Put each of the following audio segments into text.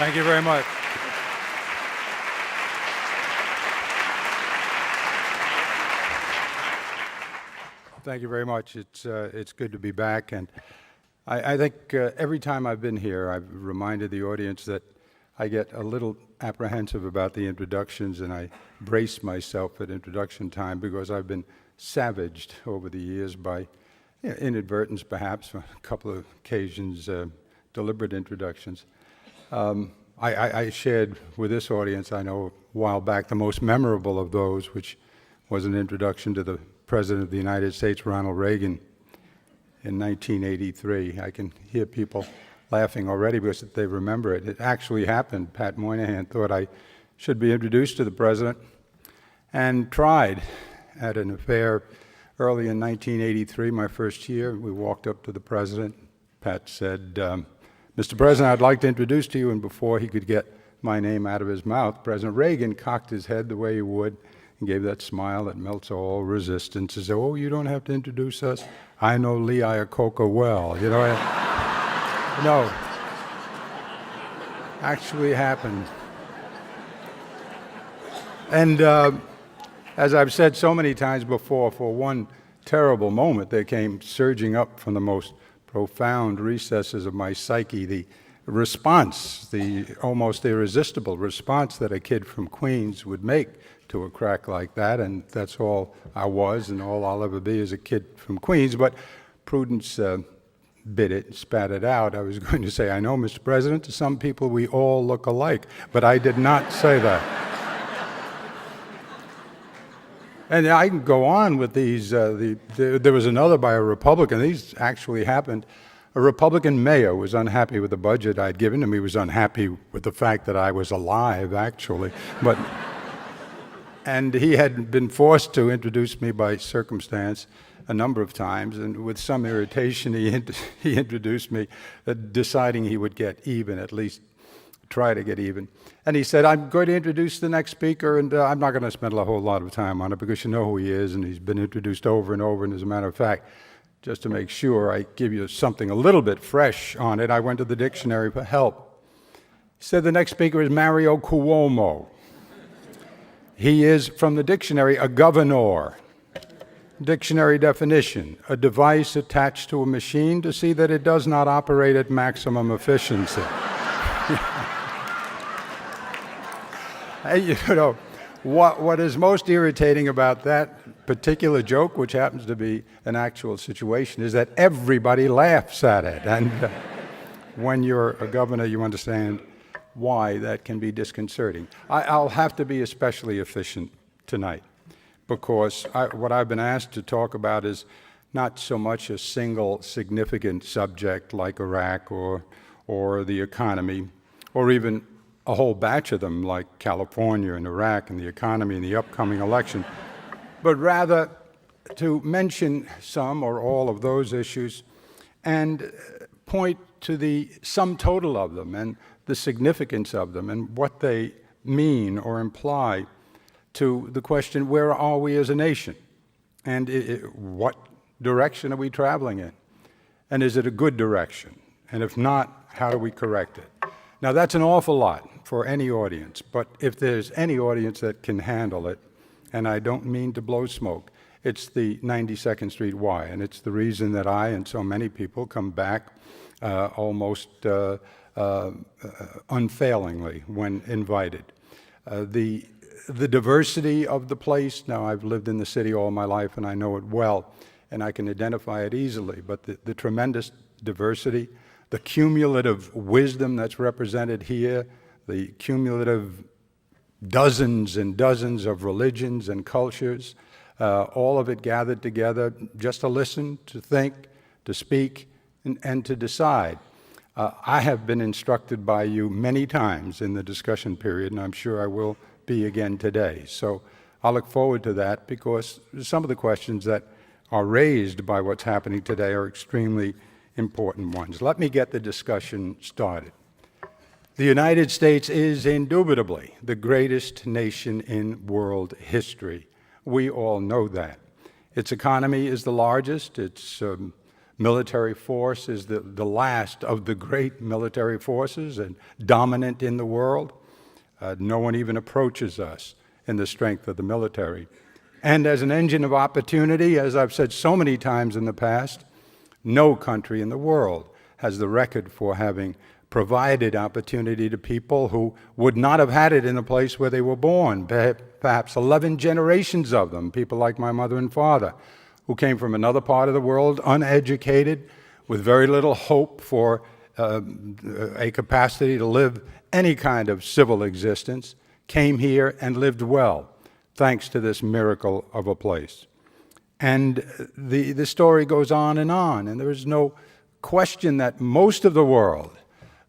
Thank you very much. Thank you very much. It's good to be back, and I think every time I've been here, I've reminded the audience that I get a little apprehensive about the introductions, and I brace myself at introduction time because I've been savaged over the years by inadvertence, perhaps, on a couple of occasions, deliberate introductions. I shared with this audience, I know, a while back, the most memorable of those, which was an introduction to the President of the United States, Ronald Reagan, in 1983. I can hear people laughing already because they remember it. It actually happened. Pat Moynihan thought I should be introduced to the President and tried at an affair early in 1983, my first year. We walked up to the President. Pat said, Mr. President, I'd like to introduce to you, and before he could get my name out of his mouth, President Reagan cocked his head the way he would and gave that smile that melts all resistance and said, oh, you don't have to introduce us. I know Lee Iacocca well. You know, no, actually happened. And as I've said so many times before, for one terrible moment, they came surging up from the most profound recesses of my psyche, the response, the almost irresistible response that a kid from Queens would make to a crack like that, and that's all I was and all I'll ever be as a kid from Queens. But prudence bit it and spat it out. I was going to say, I know, Mr. President, to some people we all look alike, but I did not say that. And I can go on with these. There was another by a Republican. These actually happened. A Republican mayor was unhappy with the budget I'd given him. He was unhappy with the fact that I was alive, actually. And he had been forced to introduce me by circumstance a number of times, and with some irritation, he introduced me, deciding he would get even, at least try to get even. And he said, I'm going to introduce the next speaker, and I'm not going to spend a whole lot of time on it because you know who he is, and he's been introduced over and over. And as a matter of fact, just to make sure I give you something a little bit fresh on it, I went to the dictionary for help. He said the next speaker is Mario Cuomo. He is, from the dictionary, a governor. Dictionary definition, a device attached to a machine to see that it does not operate at maximum efficiency. You know, what is most irritating about that particular joke, which happens to be an actual situation, is that everybody laughs at it. And when you're a governor, you understand why that can be disconcerting. I'll have to be especially efficient tonight because what I've been asked to talk about is not so much a single significant subject like Iraq or the economy, or even a whole batch of them like California and Iraq and the economy and the upcoming election, but rather to mention some or all of those issues and point to the sum total of them and the significance of them and what they mean or imply to the question, where are we as a nation? And what direction are we traveling in? And is it a good direction? And if not, how do we correct it? Now, that's an awful lot for any audience, but if there's any audience that can handle it, and I don't mean to blow smoke, it's the 92nd Street Y, and it's the reason that I and so many people come back almost unfailingly when invited. The diversity of the place, now I've lived in the city all my life and I know it well, and I can identify it easily, but the tremendous diversity, the cumulative wisdom that's represented here, the cumulative dozens and dozens of religions and cultures, all of it gathered together just to listen, to think, to speak, and to decide. I have been instructed by you many times in the discussion period, and I'm sure I will be again today. So I look forward to that because some of the questions that are raised by what's happening today are extremely important ones. Let me get the discussion started. The United States is indubitably the greatest nation in world history. We all know that. Its economy is the largest. Its military force is the last of the great military forces and dominant in the world. No one even approaches us in the strength of the military. And as an engine of opportunity, as I've said so many times in the past, no country in the world has the record for having provided opportunity to people who would not have had it in the place where they were born. Perhaps 11 generations of them, people like my mother and father, who came from another part of the world, uneducated, with very little hope for a capacity to live any kind of civil existence, came here and lived well, thanks to this miracle of a place. And the story goes on, and there is no question that most of the world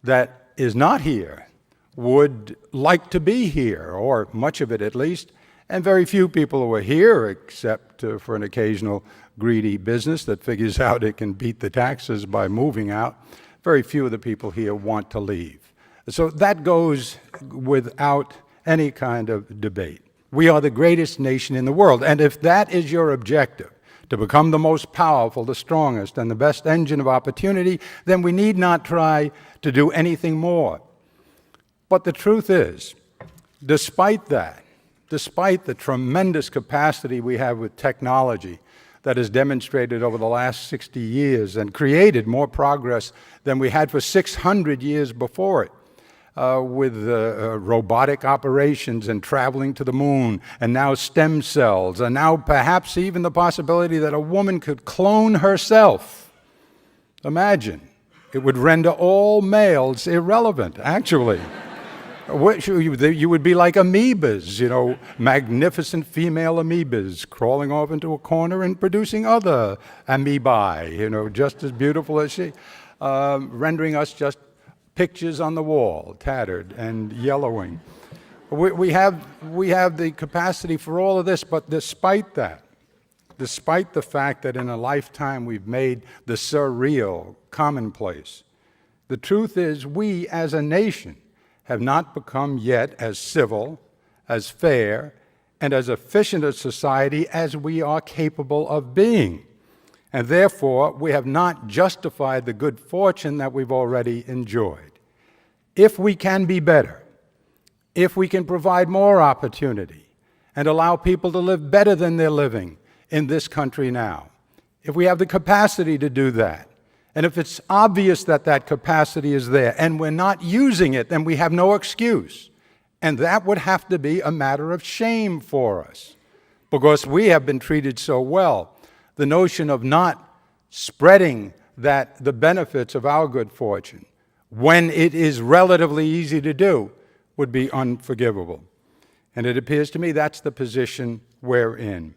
that is not here would like to be here, or much of it at least, and very few people who are here, except for an occasional greedy business that figures out it can beat the taxes by moving out, very few of the people here want to leave. So that goes without any kind of debate. We are the greatest nation in the world, and if that is your objective, to become the most powerful, the strongest, and the best engine of opportunity, then we need not try to do anything more. But the truth is, despite that, despite the tremendous capacity we have with technology that has demonstrated over the last 60 years and created more progress than we had for 600 years before it, with robotic operations and traveling to the moon, and now stem cells, and now perhaps even the possibility that a woman could clone herself. Imagine. It would render all males irrelevant, actually. You would be like amoebas, you know, magnificent female amoebas crawling off into a corner and producing other amoebae, you know, just as beautiful as she, rendering us just pictures on the wall, tattered and yellowing. We have the capacity for all of this, but despite that, despite the fact that in a lifetime we've made the surreal commonplace, the truth is we as a nation have not become yet as civil, as fair, and as efficient a society as we are capable of being. And therefore, we have not justified the good fortune that we've already enjoyed. If we can be better, if we can provide more opportunity and allow people to live better than they're living in this country now, if we have the capacity to do that, and if it's obvious that that capacity is there and we're not using it, then we have no excuse. And that would have to be a matter of shame for us, because we have been treated so well. The notion of not spreading the benefits of our good fortune when it is relatively easy to do would be unforgivable. And it appears to me that's the position we're in.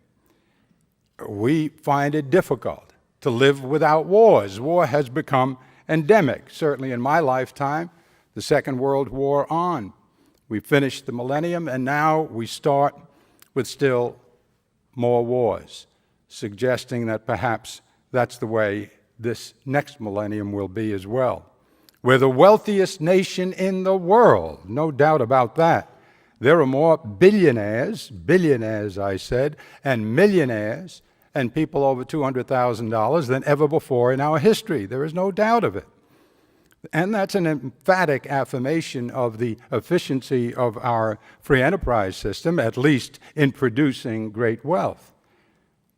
We find it difficult to live without wars. War has become endemic. Certainly in my lifetime, the Second World War on. We finished the millennium, and now we start with still more wars, suggesting that perhaps that's the way this next millennium will be as well. We're the wealthiest nation in the world, no doubt about that. There are more billionaires I said, and millionaires, and people over $200,000 than ever before in our history. There is no doubt of it. And that's an emphatic affirmation of the efficiency of our free enterprise system, at least in producing great wealth.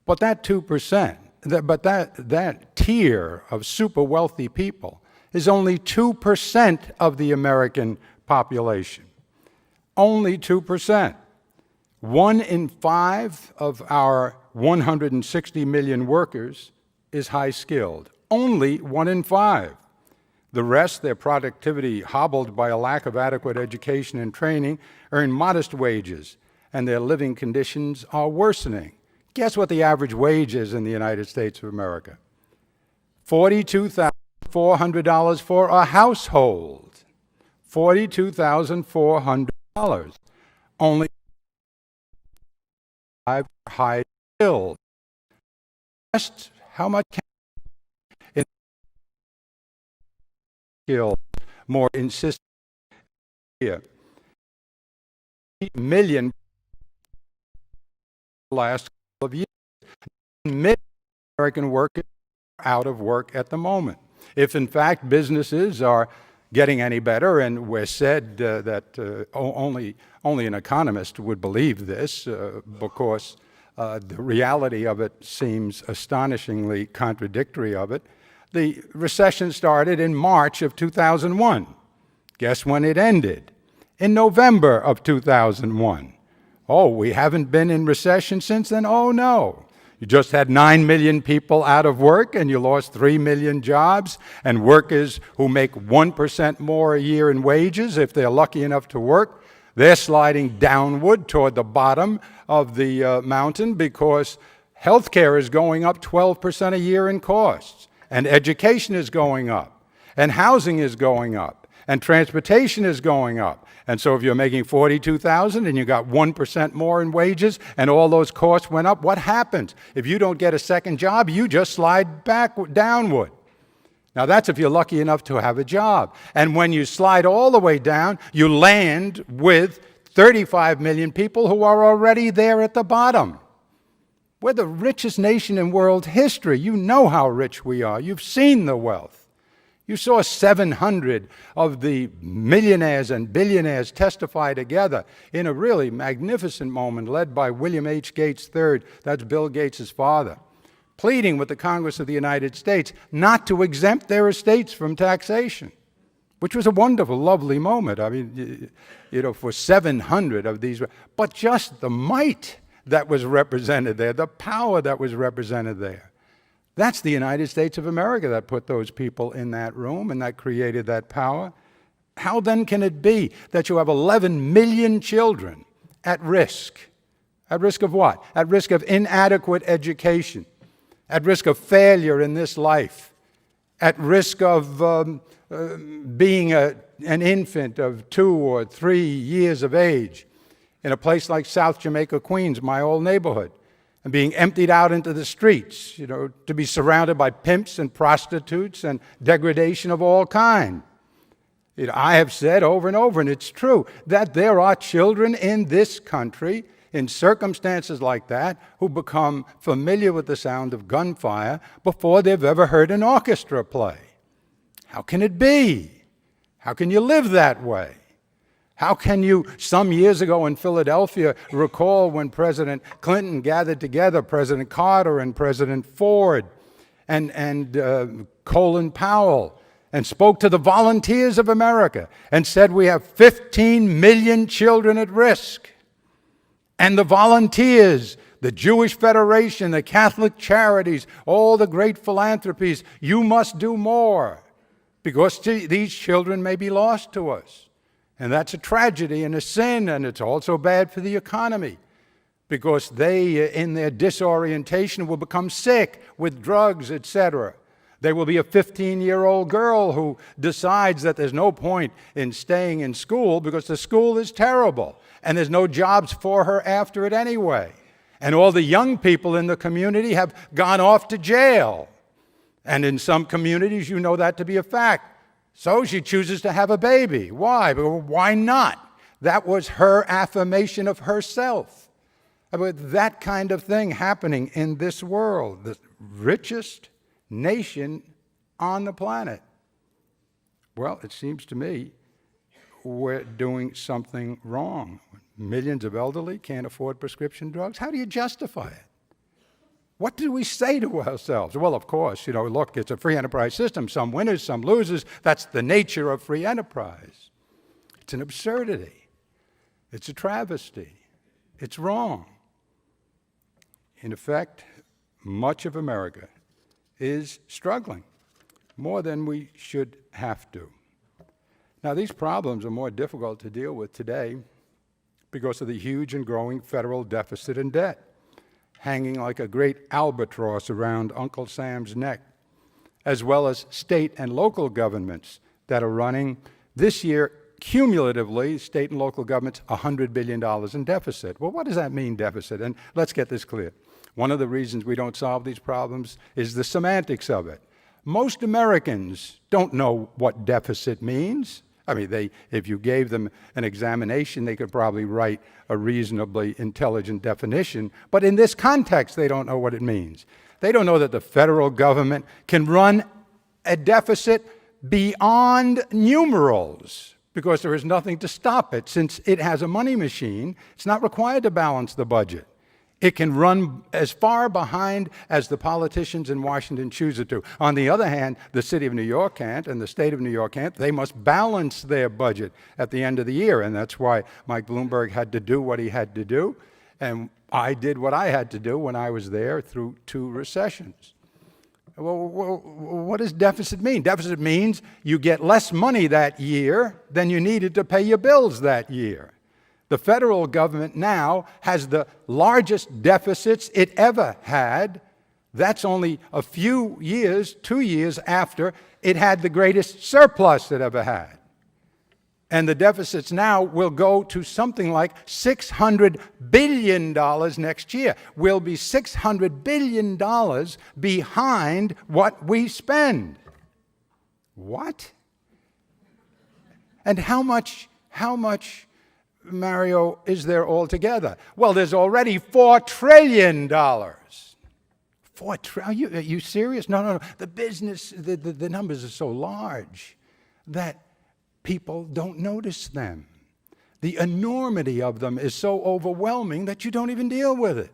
But that 2%, that tier of super wealthy people is only 2% of the American population. Only 2%. 1 in 5 of our 160 million workers is high-skilled. Only 1 in 5. The rest, their productivity hobbled by a lack of adequate education and training, earn modest wages, and their living conditions are worsening. Guess what the average wage is in the United States of America? $42,400 for a household. $42,400. Only 5 high skilled. Just how much can skill more insistent here? 8 million last couple of years. Million American workers out of work at the moment. If, in fact, businesses are getting any better, and we're said that only an economist would believe this because the reality of it seems astonishingly contradictory of it. The recession started in March of 2001. Guess when it ended? In November of 2001. Oh, we haven't been in recession since then? Oh, no. You just had 9 million people out of work, and you lost 3 million jobs, and workers who make 1% more a year in wages, if they're lucky enough to work, they're sliding downward toward the bottom of the mountain because healthcare is going up 12% a year in costs, and education is going up, and housing is going up, and transportation is going up. And so if you're making $42,000 and you got 1% more in wages and all those costs went up, what happens? If you don't get a second job, you just slide back downward. Now that's if you're lucky enough to have a job. And when you slide all the way down, you land with 35 million people who are already there at the bottom. We're the richest nation in world history. You know how rich we are. You've seen the wealth. You saw 700 of the millionaires and billionaires testify together in a really magnificent moment led by William H. Gates III, that's Bill Gates' father, pleading with the Congress of the United States not to exempt their estates from taxation, which was a wonderful, lovely moment. I mean, for 700 of these, but just the might that was represented there, the power that was represented there. That's the United States of America that put those people in that room and that created that power. How then can it be that you have 11 million children at risk? At risk of what? At risk of inadequate education, at risk of failure in this life, at risk of being an infant of 2 or 3 years of age in a place like South Jamaica, Queens, my old neighborhood, and being emptied out into the streets, to be surrounded by pimps and prostitutes and degradation of all kind. I have said over and over, and it's true, that there are children in this country in circumstances like that who become familiar with the sound of gunfire before they've ever heard an orchestra play. How can it be? How can you live that way? How can you, some years ago in Philadelphia, recall when President Clinton gathered together President Carter and President Ford and Colin Powell and spoke to the volunteers of America and said, we have 15 million children at risk. And the volunteers, the Jewish Federation, the Catholic Charities, all the great philanthropies, you must do more because these children may be lost to us. And that's a tragedy and a sin, and it's also bad for the economy because they, in their disorientation, will become sick with drugs, etc. There will be a 15-year-old girl who decides that there's no point in staying in school because the school is terrible, and there's no jobs for her after it anyway. And all the young people in the community have gone off to jail. And in some communities, you know that to be a fact. So she chooses to have a baby. Why? Why not? That was her affirmation of herself. About that kind of thing happening in this world, the richest nation on the planet. Well, it seems to me we're doing something wrong. Millions of elderly can't afford prescription drugs. How do you justify it? What do we say to ourselves? Well, of course, look, it's a free enterprise system. Some winners, some losers. That's the nature of free enterprise. It's an absurdity. It's a travesty. It's wrong. In effect, much of America is struggling more than we should have to. Now, these problems are more difficult to deal with today because of the huge and growing federal deficit and debt, hanging like a great albatross around Uncle Sam's neck, as well as state and local governments that are running this year, cumulatively, state and local governments, $100 billion in deficit. Well, what does that mean, deficit? And let's get this clear. One of the reasons we don't solve these problems is the semantics of it. Most Americans don't know what deficit means. I mean, if you gave them an examination, they could probably write a reasonably intelligent definition. But in this context, they don't know what it means. They don't know that the federal government can run a deficit beyond numerals because there is nothing to stop it. Since it has a money machine, it's not required to balance the budget. It can run as far behind as the politicians in Washington choose it to. On the other hand, the city of New York can't, and the state of New York can't. They must balance their budget at the end of the year, and that's why Mike Bloomberg had to do what he had to do, and I did what I had to do when I was there through 2 recessions. Well, what does deficit mean? Deficit means you get less money that year than you needed to pay your bills that year. The federal government now has the largest deficits it ever had. That's only a few years, 2 years after it had the greatest surplus it ever had. And the deficits now will go to something like $600 billion next year. We'll be $600 billion behind what we spend. What? And how much, Mario, is there altogether? Well, there's already $4 trillion. Are you serious? No. The numbers are so large that people don't notice them. The enormity of them is so overwhelming that you don't even deal with it.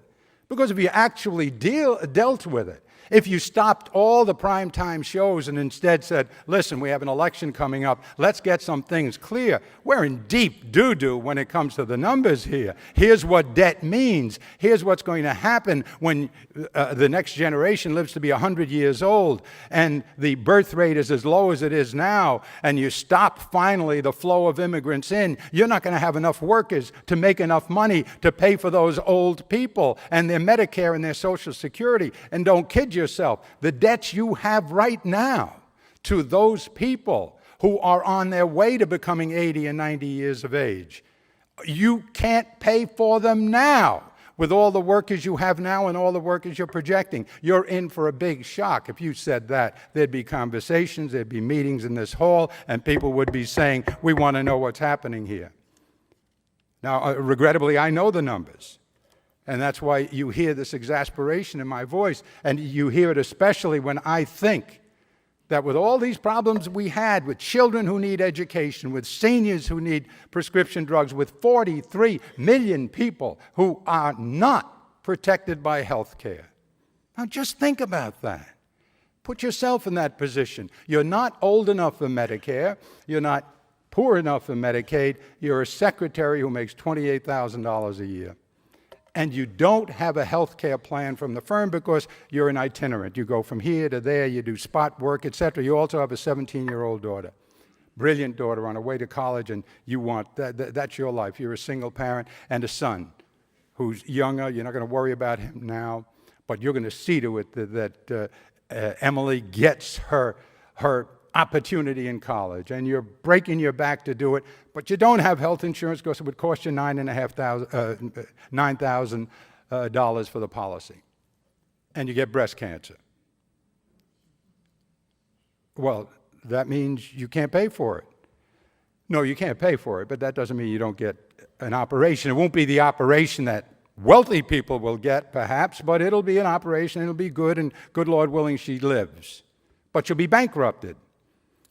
Because if you actually dealt with it, if you stopped all the primetime shows and instead said, listen, we have an election coming up, let's get some things clear. We're in deep doo-doo when it comes to the numbers here. Here's what debt means. Here's what's going to happen when the next generation lives to be 100 years old and the birth rate is as low as it is now, and you stop finally the flow of immigrants in. You're not going to have enough workers to make enough money to pay for those old people and their Medicare and their Social Security. And don't kid yourself, the debts you have right now to those people who are on their way to becoming 80 and 90 years of age, you can't pay for them now. With all the workers you have now and all the workers you're projecting, you're in for a big shock. If you said that, there'd be conversations, there'd be meetings in this hall, and people would be saying, we want to know what's happening here. Now, regrettably, I know the numbers. And that's why you hear this exasperation in my voice. And you hear it especially when I think that with all these problems we had with children who need education, with seniors who need prescription drugs, with 43 million people who are not protected by health care. Now just think about that. Put yourself in that position. You're not old enough for Medicare. You're not poor enough for Medicaid. You're a secretary who makes $28,000 a year. And you don't have a health care plan from the firm because you're an itinerant. You go from here to there, you do spot work, etc. You also have a 17-year-old daughter, brilliant daughter on her way to college, and you want that's your life. You're a single parent and a son who's younger. You're not going to worry about him now, but you're going to see to it that Emily gets her opportunity in college, and you're breaking your back to do it, but you don't have health insurance because it would cost you $9,000 for the policy, and you get breast cancer. Well, that means you can't pay for it. No, you can't pay for it, but that doesn't mean you don't get an operation. It won't be the operation that wealthy people will get, perhaps, but it'll be an operation, it'll be good, and good Lord willing, she lives. But you'll be bankrupted.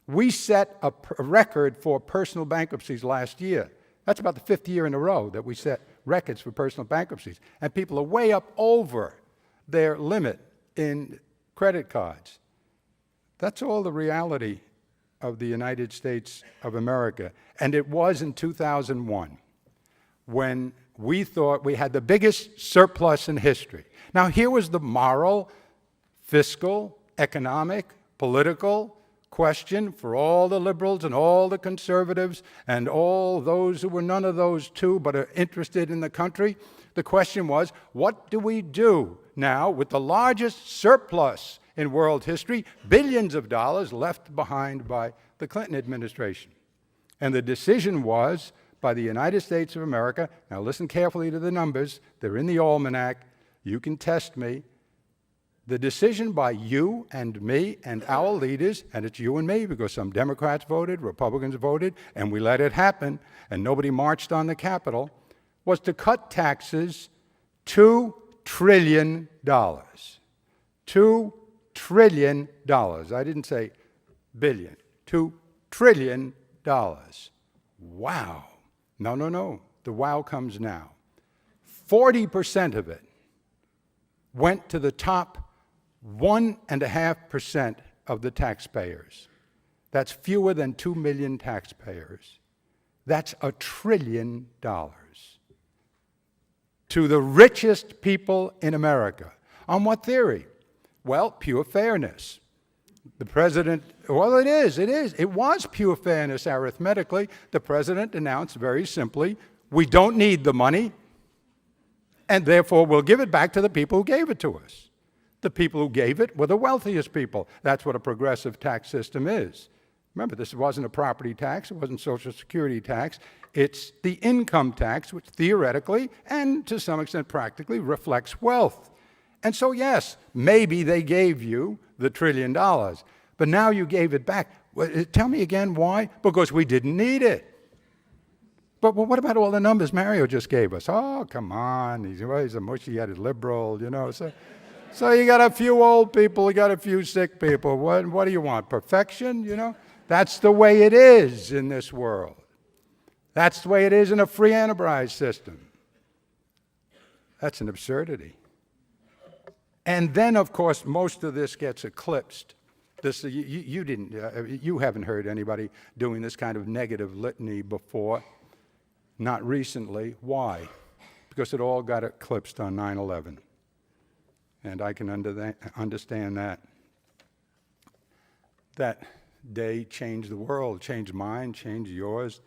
We set a record for personal bankruptcies last year. That's about the 5th year in a row that we set records for personal bankruptcies. And people are way up over their limit in credit cards. That's all the reality of the United States of America. And it was in 2001 when we thought we had the biggest surplus in history. Now, here was the moral, fiscal, economic, political question for all the liberals and all the conservatives and all those who were none of those too but are interested in the country. The question was, what do we do now with the largest surplus in world history, billions of dollars left behind by the Clinton administration? And the decision was by the United States of America, now listen carefully to the numbers, they're in the almanac, you can test me, the decision by you and me and our leaders, and it's you and me because some Democrats voted, Republicans voted, and we let it happen, and nobody marched on the Capitol, was to cut taxes $2 trillion. $2 trillion. I didn't say billion. $2 trillion. Wow. No. The wow comes now. 40% of it went to the top 1.5% of the taxpayers. That's fewer than 2 million taxpayers. That's $1 trillion. To the richest people in America. On what theory? Well, pure fairness. The president, well, it is. It was pure fairness arithmetically. The president announced very simply, we don't need the money, and therefore we'll give it back to the people who gave it to us. The people who gave it were the wealthiest people. That's what a progressive tax system is. Remember, this wasn't a property tax. It wasn't Social Security tax. It's the income tax, which theoretically and to some extent practically reflects wealth. And so, yes, maybe they gave you the $1 trillion, but now you gave it back. Tell me again why? Because we didn't need it. But what about all the numbers Mario just gave us? Oh, come on. He's a mushy-headed liberal, you know. So you got a few old people, you got a few sick people. What do you want? Perfection, you know? That's the way it is in this world. That's the way it is in a free enterprise system. That's an absurdity. And then, of course, most of this gets eclipsed. You haven't heard anybody doing this kind of negative litany before. Not recently. Why? Because it all got eclipsed on 9/11. And I can understand that. That day changed the world, changed mine, changed yours,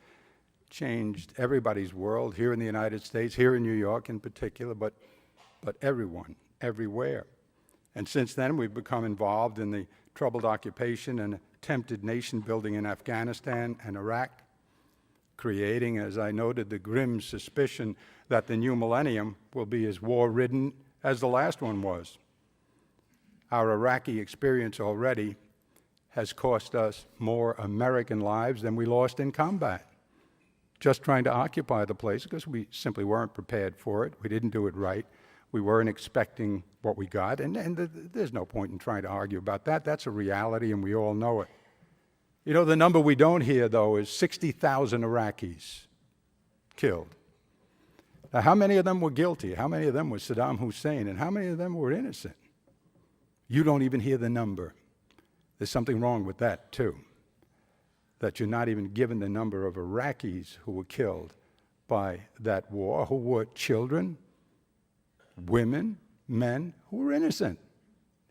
changed everybody's world here in the United States, here in New York in particular, but everyone, everywhere. And since then, we've become involved in the troubled occupation and attempted nation building in Afghanistan and Iraq, creating, as I noted, the grim suspicion that the new millennium will be as war-ridden as the last one was. Our Iraqi experience already has cost us more American lives than we lost in combat, just trying to occupy the place because we simply weren't prepared for it. We didn't do it right. We weren't expecting what we got, and there's no point in trying to argue about that. That's a reality, and we all know it. You know, the number we don't hear, though, is 60,000 Iraqis killed. Now, how many of them were guilty? How many of them were Saddam Hussein? And how many of them were innocent? You don't even hear the number. There's something wrong with that, too, that you're not even given the number of Iraqis who were killed by that war, who were children, women, men who were innocent.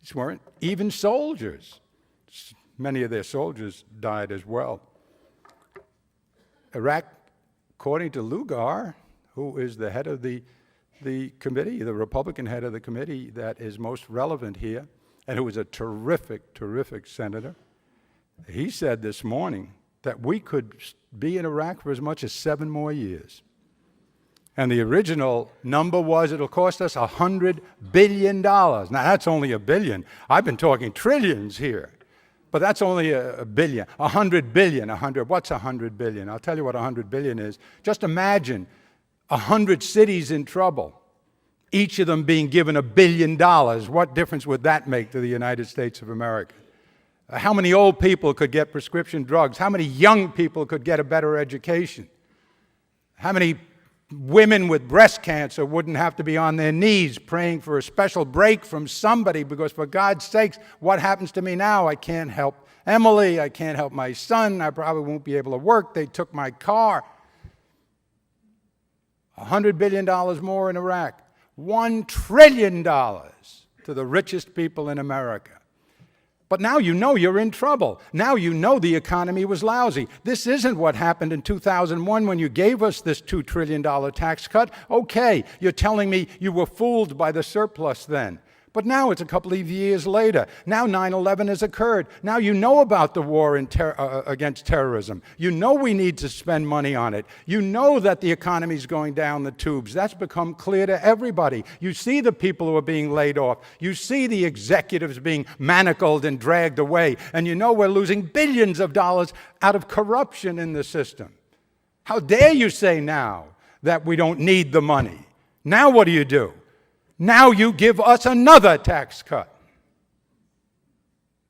These weren't even soldiers. Many of their soldiers died as well. Iraq, according to Lugar, who is the head of the committee, the Republican head of the committee that is most relevant here, and who is a terrific, terrific senator, he said this morning that we could be in Iraq for as much as 7 more years. And the original number was it'll cost us $100 billion. Now, that's only $1 billion. I've been talking trillions here. But that's only $1 billion. 100 billion. What's 100 billion? I'll tell you what 100 billion is. Just imagine 100 cities in trouble, each of them being given $1 billion. What difference would that make to the United States of America? How many old people could get prescription drugs? How many young people could get a better education? How many women with breast cancer wouldn't have to be on their knees praying for a special break from somebody because, for God's sakes, what happens to me now? I can't help Emily. I can't help my son. I probably won't be able to work. They took my car. $100 billion more in Iraq. $1 trillion to the richest people in America. But now you know you're in trouble. Now you know the economy was lousy. This isn't what happened in 2001 when you gave us this $2 trillion tax cut. Okay, you're telling me you were fooled by the surplus then. But now it's a couple of years later. Now 9/11 has occurred. Now you know about the war against terrorism. You know we need to spend money on it. You know that the economy is going down the tubes. That's become clear to everybody. You see the people who are being laid off. You see the executives being manacled and dragged away. And you know we're losing billions of dollars out of corruption in the system. How dare you say now that we don't need the money? Now what do? Now you give us another tax cut.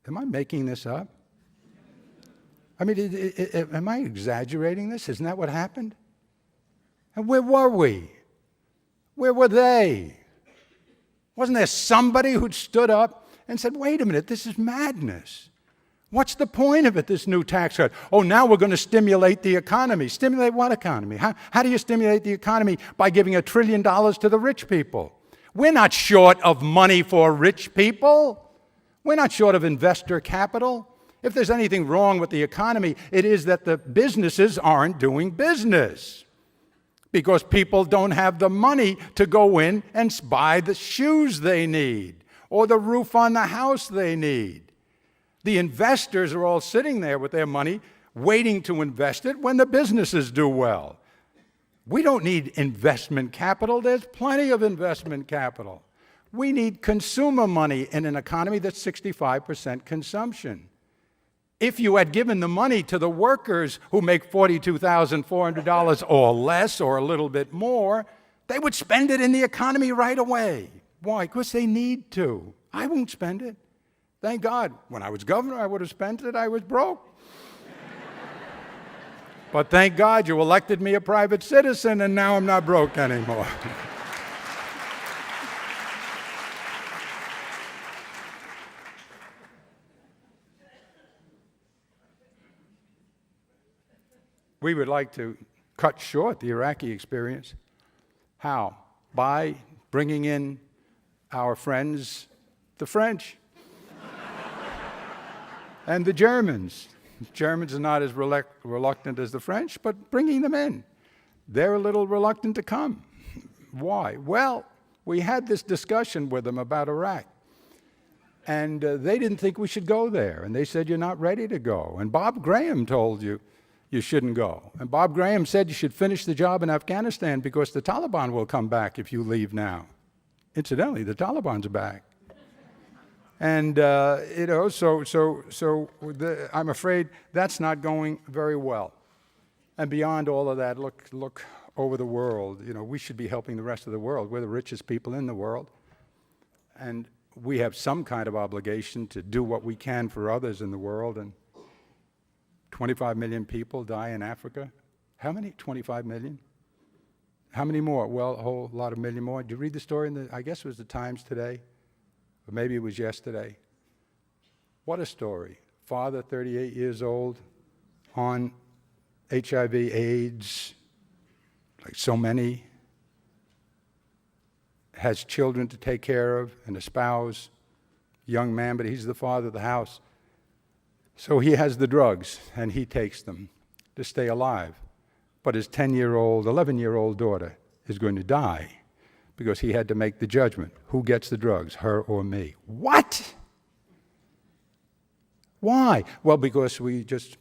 Am I making this up? I mean, am I exaggerating this? Isn't that what happened? And where were we? Where were they? Wasn't there somebody who stood up and said, wait a minute, this is madness. What's the point of it, this new tax cut? Oh, now we're going to stimulate the economy. Stimulate what economy? How do you stimulate the economy? By giving $1 trillion to the rich people. We're not short of money for rich people. We're not short of investor capital. If there's anything wrong with the economy, it is that the businesses aren't doing business because people don't have the money to go in and buy the shoes they need or the roof on the house they need. The investors are all sitting there with their money waiting to invest it when the businesses do well. We don't need investment capital. There's plenty of investment capital. We need consumer money in an economy that's 65% consumption. If you had given the money to the workers who make $42,400 or less or a little bit more, they would spend it in the economy right away. Why? Because they need to. I won't spend it. Thank God. When I was governor, I would have spent it. I was broke. But thank God you elected me a private citizen, and now I'm not broke anymore. We would like to cut short the Iraqi experience. How? By bringing in our friends, the French, and the Germans. Germans are not as reluctant as the French, but bringing them in. They're a little reluctant to come. Why? Well, we had this discussion with them about Iraq, and they didn't think we should go there, and they said, you're not ready to go. And Bob Graham told you shouldn't go. And Bob Graham said you should finish the job in Afghanistan because the Taliban will come back if you leave now. Incidentally, the Taliban's back. And, I'm afraid that's not going very well. And beyond all of that, look over the world. We should be helping the rest of the world. We're the richest people in the world. And we have some kind of obligation to do what we can for others in the world. And 25 million people die in Africa. How many? 25 million? How many more? Well, a whole lot of million more. Did you read the story I guess it was the Times today? Or maybe it was yesterday. What a story. Father, 38 years old, on HIV, AIDS, like so many, has children to take care of and a spouse, young man, but he's the father of the house. So he has the drugs, and he takes them to stay alive. But his 10-year-old, 11-year-old daughter is going to die because he had to make the judgment. Who gets the drugs, her or me? What? Why? Well, because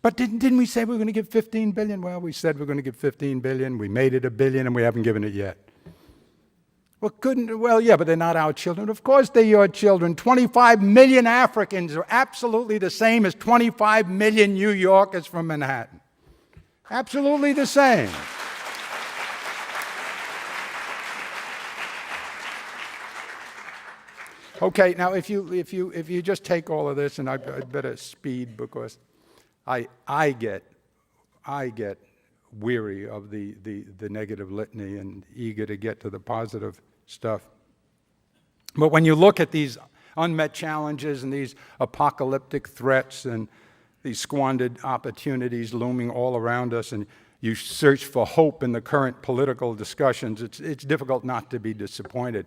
but didn't we say we were going to give $15 billion? Well, we said we're going to give $15 billion. We made it $1 billion, and we haven't given it yet. Well, yeah, but they're not our children. Of course they're your children. 25 million Africans are absolutely the same as 25 million New Yorkers from Manhattan. Absolutely the same. Okay, now if you just take all of this, and I'd better speed because I get weary of the negative litany and eager to get to the positive stuff. But when you look at these unmet challenges and these apocalyptic threats and these squandered opportunities looming all around us, and you search for hope in the current political discussions, it's difficult not to be disappointed.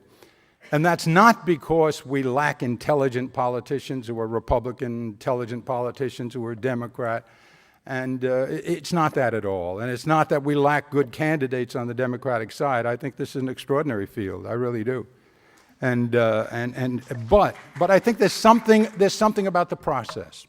And that's not because we lack intelligent politicians who are Republican, intelligent politicians who are Democrat. And it's not that at all. And it's not that we lack good candidates on the Democratic side. I think this is an extraordinary field. I really do. But I think there's something about the process.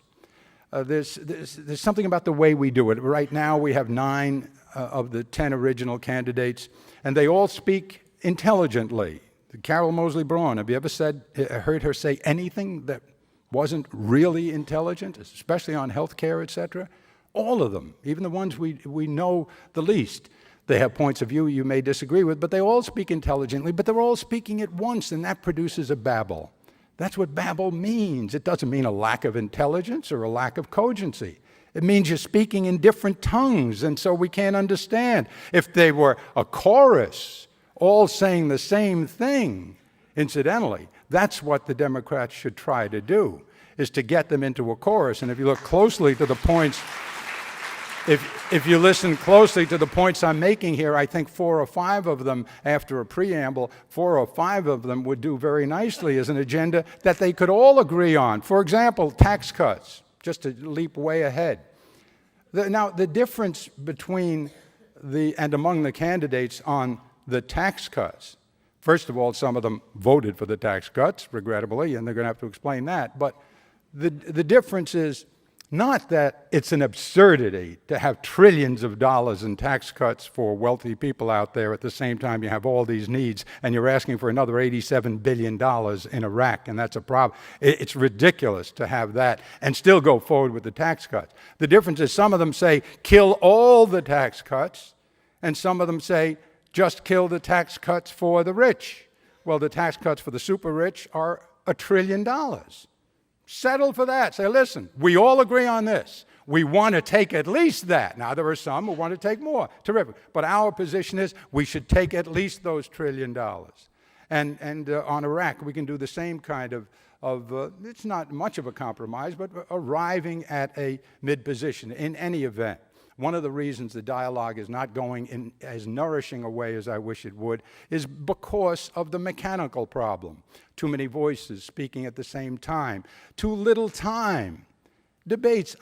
There's something about the way we do it. Right now we have 9 of the 10 original candidates, and they all speak intelligently. Carol Moseley Braun, have you ever heard her say anything that wasn't really intelligent, especially on health care, et cetera? All of them, even the ones we know the least. They have points of view you may disagree with, but they all speak intelligently, but they're all speaking at once, and that produces a babble. That's what babble means. It doesn't mean a lack of intelligence or a lack of cogency. It means you're speaking in different tongues, and so we can't understand. If they were a chorus, all saying the same thing, incidentally, that's what the Democrats should try to do, is to get them into a chorus. And if you look closely to the points, if you listen closely to the points I'm making here, I think 4 or 5 of them, after a preamble, 4 or 5 of them would do very nicely as an agenda that they could all agree on. For example, tax cuts, just to leap way ahead. Now, the difference between and among the candidates on the tax cuts, first of all, some of them voted for the tax cuts, regrettably, and they're going to have to explain that. But the difference is not that it's an absurdity to have trillions of dollars in tax cuts for wealthy people out there at the same time you have all these needs, and you're asking for another $87 billion in Iraq, and that's a problem. It's ridiculous to have that and still go forward with the tax cuts. The difference is some of them say, kill all the tax cuts, and some of them say, just kill the tax cuts for the rich. Well, the tax cuts for the super rich are $1 trillion. Settle for that. Say, listen, we all agree on this. We want to take at least that. Now, there are some who want to take more. Terrific. But our position is we should take at least those $1 trillion. And on Iraq, we can do the same kind of it's not much of a compromise, but arriving at a mid-position in any event. One of the reasons the dialogue is not going in as nourishing a way as I wish it would is because of the mechanical problem. Too many voices speaking at the same time. Too little time. Debates,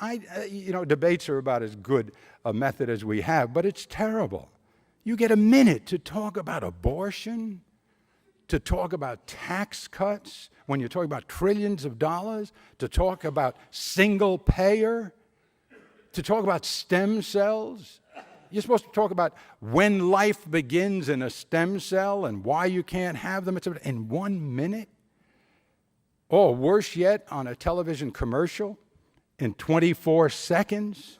debates are about as good a method as we have, but it's terrible. You get a minute to talk about abortion, to talk about tax cuts, when you're talking about trillions of dollars, to talk about single payer, to talk about stem cells. You're supposed to talk about when life begins in a stem cell and why you can't have them in 1 minute. Or worse yet, on a television commercial in 24 seconds.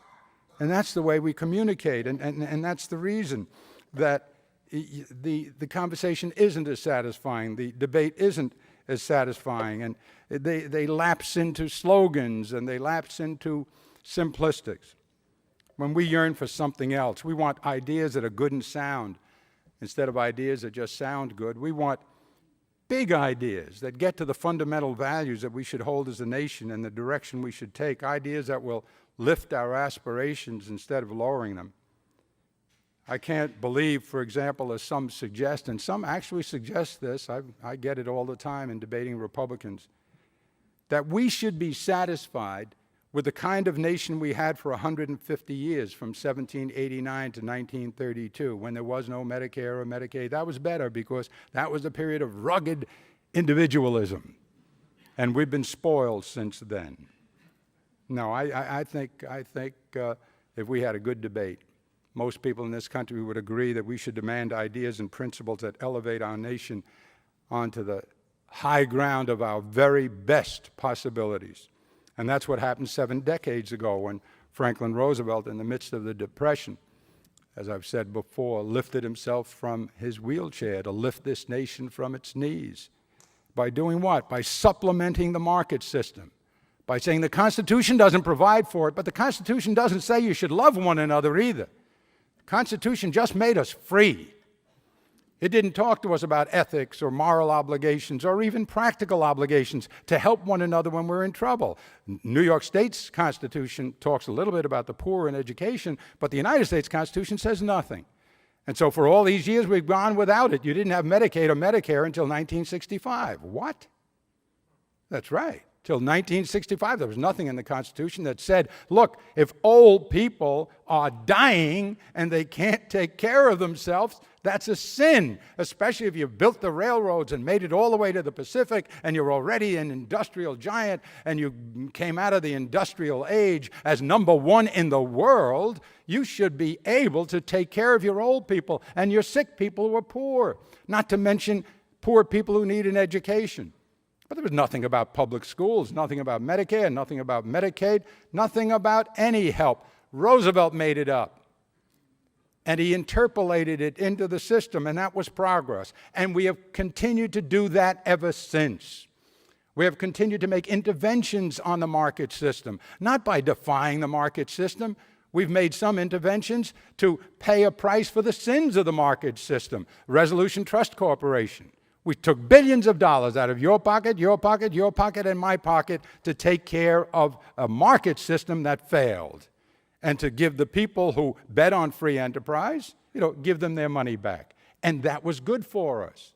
And that's the way we communicate. And that's the reason that the conversation isn't as satisfying. The debate isn't as satisfying. And they lapse into slogans and they lapse into simplistics. When we yearn for something else, we want ideas that are good and sound instead of ideas that just sound good. We want big ideas that get to the fundamental values that we should hold as a nation and the direction we should take, ideas that will lift our aspirations instead of lowering them. I can't believe, for example, as some suggest, and some actually suggest this, I get it all the time in debating Republicans, that we should be satisfied with the kind of nation we had for 150 years, from 1789 to 1932, when there was no Medicare or Medicaid. That was better because that was a period of rugged individualism. And we've been spoiled since then. No, I think if we had a good debate, most people in this country would agree that we should demand ideas and principles that elevate our nation onto the high ground of our very best possibilities. And that's what happened 7 decades ago when Franklin Roosevelt, in the midst of the Depression, as I've said before, lifted himself from his wheelchair to lift this nation from its knees. By doing what? By supplementing the market system. By saying the Constitution doesn't provide for it, but the Constitution doesn't say you should love one another either. The Constitution just made us free. It didn't talk to us about ethics or moral obligations or even practical obligations to help one another when we're in trouble. New York State's Constitution talks a little bit about the poor and education, but the United States Constitution says nothing. And so for all these years, we've gone without it. You didn't have Medicaid or Medicare until 1965. What? That's right. Till 1965, there was nothing in the Constitution that said, look, if old people are dying and they can't take care of themselves, that's a sin, especially if you've built the railroads and made it all the way to the Pacific and you're already an industrial giant and you came out of the industrial age as number one in the world. You should be able to take care of your old people and your sick people who are poor, not to mention poor people who need an education. But there was nothing about public schools, nothing about Medicare, nothing about Medicaid, nothing about any help. Roosevelt made it up. And he interpolated it into the system, and that was progress. And we have continued to do that ever since. We have continued to make interventions on the market system, not by defying the market system. We've made some interventions to pay a price for the sins of the market system. Resolution Trust Corporation. We took billions of dollars out of your pocket, your pocket, your pocket, and my pocket to take care of a market system that failed and to give the people who bet on free enterprise, give them their money back. And that was good for us.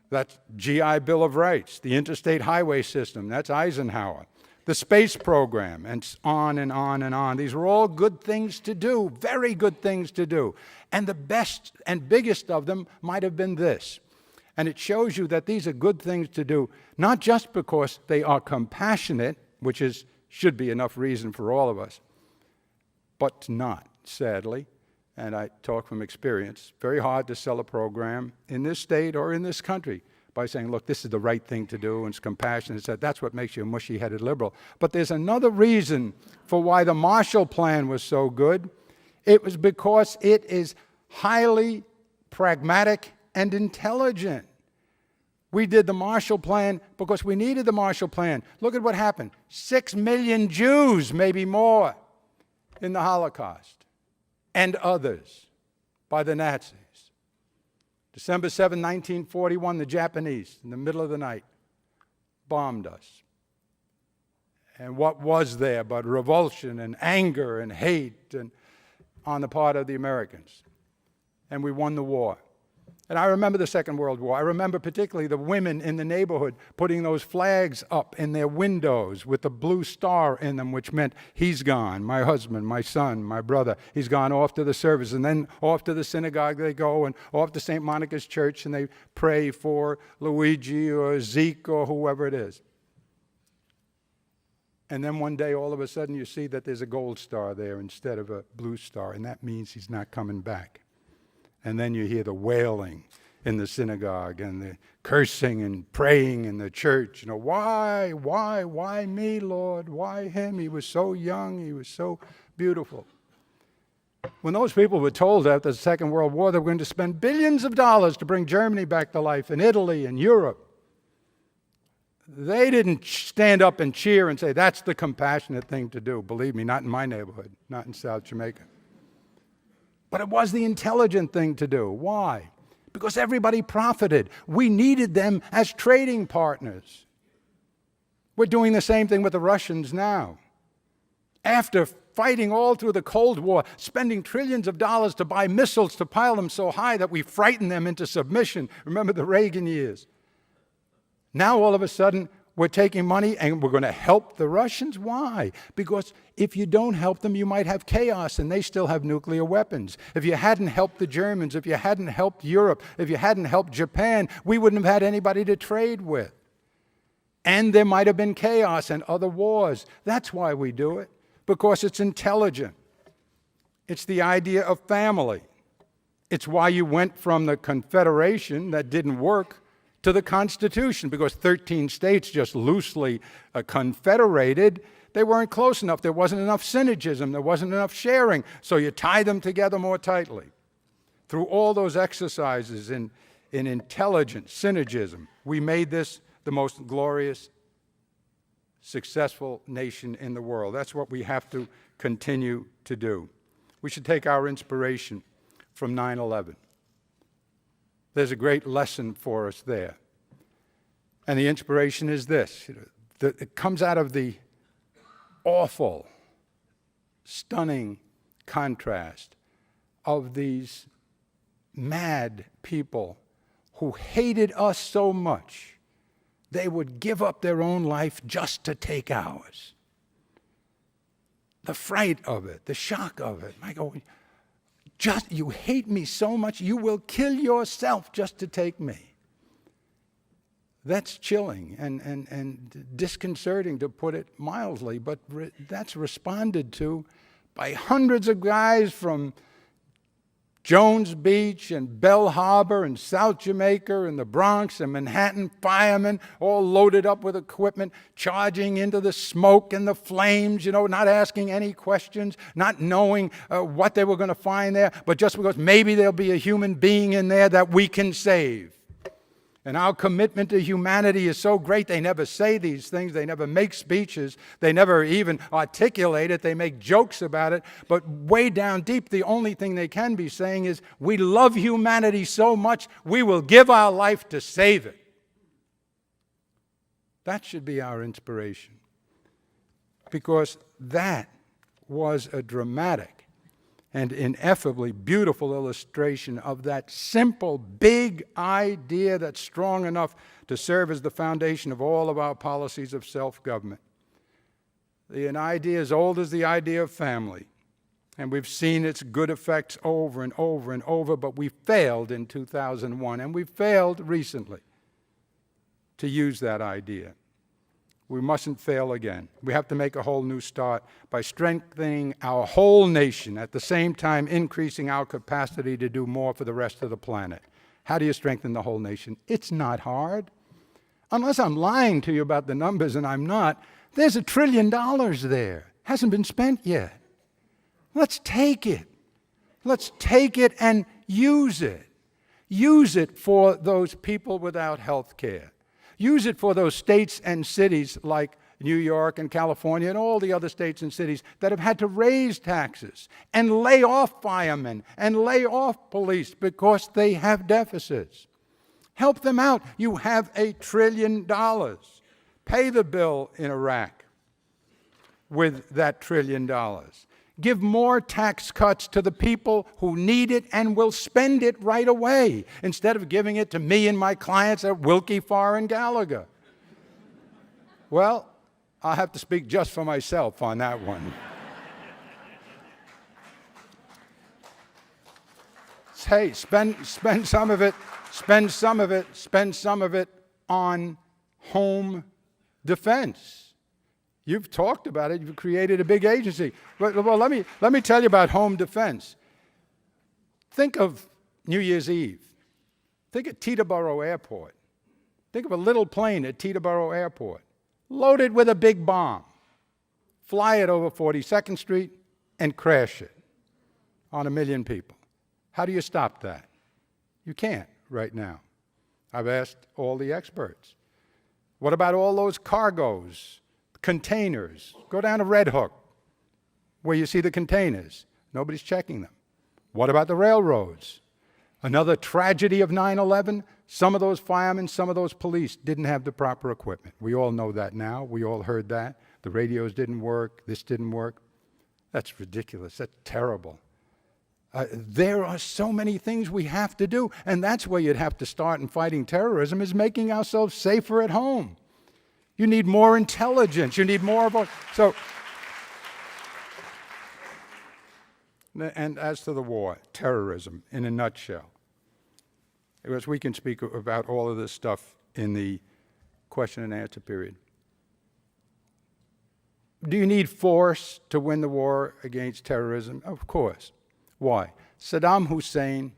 That's GI Bill of Rights, the interstate highway system, that's Eisenhower, the space program, and on and on and on. These were all good things to do, very good things to do. And the best and biggest of them might have been this. And it shows you that these are good things to do, not just because they are compassionate, which should be enough reason for all of us, but not, sadly. And I talk from experience. Very hard to sell a program in this state or in this country by saying, look, this is the right thing to do, and it's compassionate. That's what makes you a mushy-headed liberal. But there's another reason for why the Marshall Plan was so good. It was because it is highly pragmatic and intelligent. We did the Marshall Plan because we needed the Marshall Plan. Look at what happened. 6 million Jews, maybe more, in the Holocaust, and others by the Nazis. December 7, 1941, the Japanese, in the middle of the night, bombed us. And what was there but revulsion and anger and hate on the part of the Americans? And we won the war. And I remember the Second World War. I remember particularly the women in the neighborhood putting those flags up in their windows with the blue star in them, which meant he's gone, my husband, my son, my brother. He's gone off to the service. And then off to the synagogue they go, and off to St. Monica's Church, and they pray for Luigi or Zeke or whoever it is. And then one day, all of a sudden, you see that there's a gold star there instead of a blue star, and that means he's not coming back. And then you hear the wailing in the synagogue and the cursing and praying in the church. Why me, Lord? Why him? He was so young. He was so beautiful. When those people were told after the Second World War they were going to spend billions of dollars to bring Germany back to life, and Italy and Europe, they didn't stand up and cheer and say, that's the compassionate thing to do. Believe me, not in my neighborhood, not in South Jamaica. But it was the intelligent thing to do. Why? Because everybody profited. We needed them as trading partners. We're doing the same thing with the Russians now. After fighting all through the Cold War, spending trillions of dollars to buy missiles to pile them so high that we frightened them into submission. Remember the Reagan years. Now all of a sudden, we're taking money and we're going to help the Russians. Why? Because if you don't help them, you might have chaos, and they still have nuclear weapons. If you hadn't helped the Germans, if you hadn't helped Europe, if you hadn't helped Japan, we wouldn't have had anybody to trade with. And there might have been chaos and other wars. That's why we do it, because it's intelligent. It's the idea of family. It's why you went from the Confederation that didn't work to the Constitution, because 13 states just loosely confederated. They weren't close enough. There wasn't enough synergism. There wasn't enough sharing. So you tie them together more tightly. Through all those exercises in intelligent synergism, we made this the most glorious, successful nation in the world. That's what we have to continue to do. We should take our inspiration from 9/11. There's a great lesson for us there. And the inspiration is this. It comes out of the awful, stunning contrast of these mad people who hated us so much they would give up their own life just to take ours. The fright of it, the shock of it. I go, just, you hate me so much, you will kill yourself just to take me. That's chilling and disconcerting, to put it mildly, but that's responded to by hundreds of guys from Jones Beach and Bell Harbor and South Jamaica and the Bronx and Manhattan, firemen all loaded up with equipment, charging into the smoke and the flames, not asking any questions, not knowing what they were going to find there, but just because maybe there'll be a human being in there that we can save. And our commitment to humanity is so great, they never say these things, they never make speeches, they never even articulate it, they make jokes about it, but way down deep, the only thing they can be saying is, we love humanity so much, we will give our life to save it. That should be our inspiration, because that was a dramatic and ineffably beautiful illustration of that simple, big idea that's strong enough to serve as the foundation of all of our policies of self-government. An idea as old as the idea of family, and we've seen its good effects over and over and over, but we failed in 2001, and we failed recently to use that idea. We mustn't fail again. We have to make a whole new start by strengthening our whole nation, at the same time increasing our capacity to do more for the rest of the planet. How do you strengthen the whole nation? It's not hard. Unless I'm lying to you about the numbers, and I'm not, there's $1 trillion there. Hasn't been spent yet. Let's take it. Let's take it and use it. Use it for those people without health care. Use it for those states and cities like New York and California and all the other states and cities that have had to raise taxes and lay off firemen and lay off police because they have deficits. Help them out. You have $1 trillion. Pay the bill in Iraq with that $1 trillion. Give more tax cuts to the people who need it and will spend it right away, instead of giving it to me and my clients at Wilkie, Farr, and Gallagher. Well, I'll have to speak just for myself on that one. Hey, spend some of it on home defense. You've talked about it. You've created a big agency. Well, let me tell you about home defense. Think of New Year's Eve. Think of Teterboro Airport. Think of a little plane at Teterboro Airport, loaded with a big bomb. Fly it over 42nd Street and crash it on 1 million people. How do you stop that? You can't right now. I've asked all the experts. What about all those cargoes? Containers. Go down to Red Hook, where you see the containers. Nobody's checking them. What about the railroads? Another tragedy of 9/11. Some of those firemen, some of those police didn't have the proper equipment. We all know that now. We all heard that. The radios didn't work. This didn't work. That's ridiculous. That's terrible. There are so many things we have to do, and that's where you'd have to start in fighting terrorism, is making ourselves safer at home. You need more intelligence. You need more of a... So, and as to the war, terrorism, in a nutshell, because we can speak about all of this stuff in the question and answer period. Do you need force to win the war against terrorism? Of course. Why? Saddam Hussein,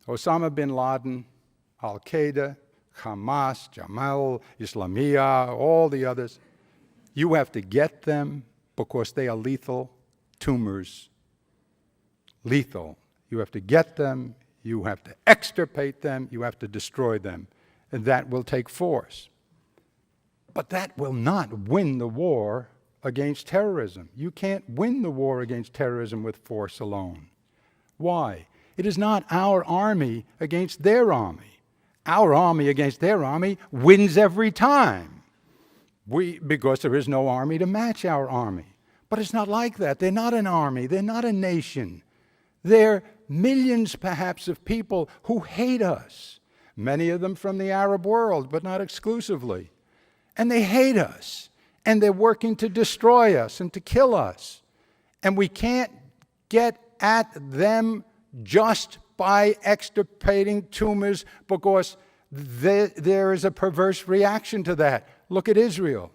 Osama bin Laden, Al-Qaeda, Hamas, Jamal, Islamiyah, all the others. You have to get them because they are lethal tumors. Lethal. You have to get them, you have to extirpate them, you have to destroy them. And that will take force. But that will not win the war against terrorism. You can't win the war against terrorism with force alone. Why? It is not our army against their army. Our army against their army wins every time, because there is no army to match our army. But it's not like that. They're not an army. They're not a nation. They're millions, perhaps, of people who hate us, many of them from the Arab world, but not exclusively. And they hate us, and they're working to destroy us and to kill us. And we can't get at them just by extirpating tumors, because there is a perverse reaction to that. Look at Israel.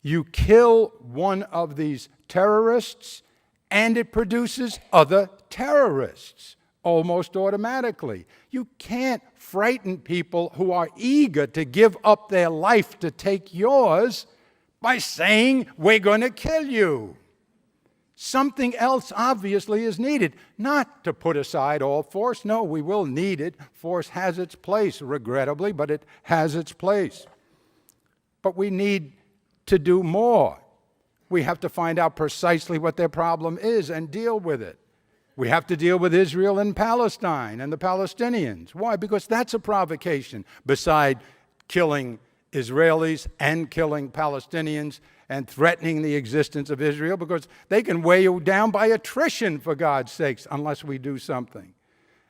You kill one of these terrorists, and it produces other terrorists almost automatically. You can't frighten people who are eager to give up their life to take yours by saying, we're going to kill you. Something else obviously is needed, not to put aside all force. No, we will need it. Force has its place, regrettably, but it has its place. But we need to do more. We have to find out precisely what their problem is and deal with it. We have to deal with Israel and Palestine and the Palestinians. Why? Because that's a provocation, beside killing Israelis and killing Palestinians and threatening the existence of Israel, because they can weigh you down by attrition, for God's sakes, unless we do something.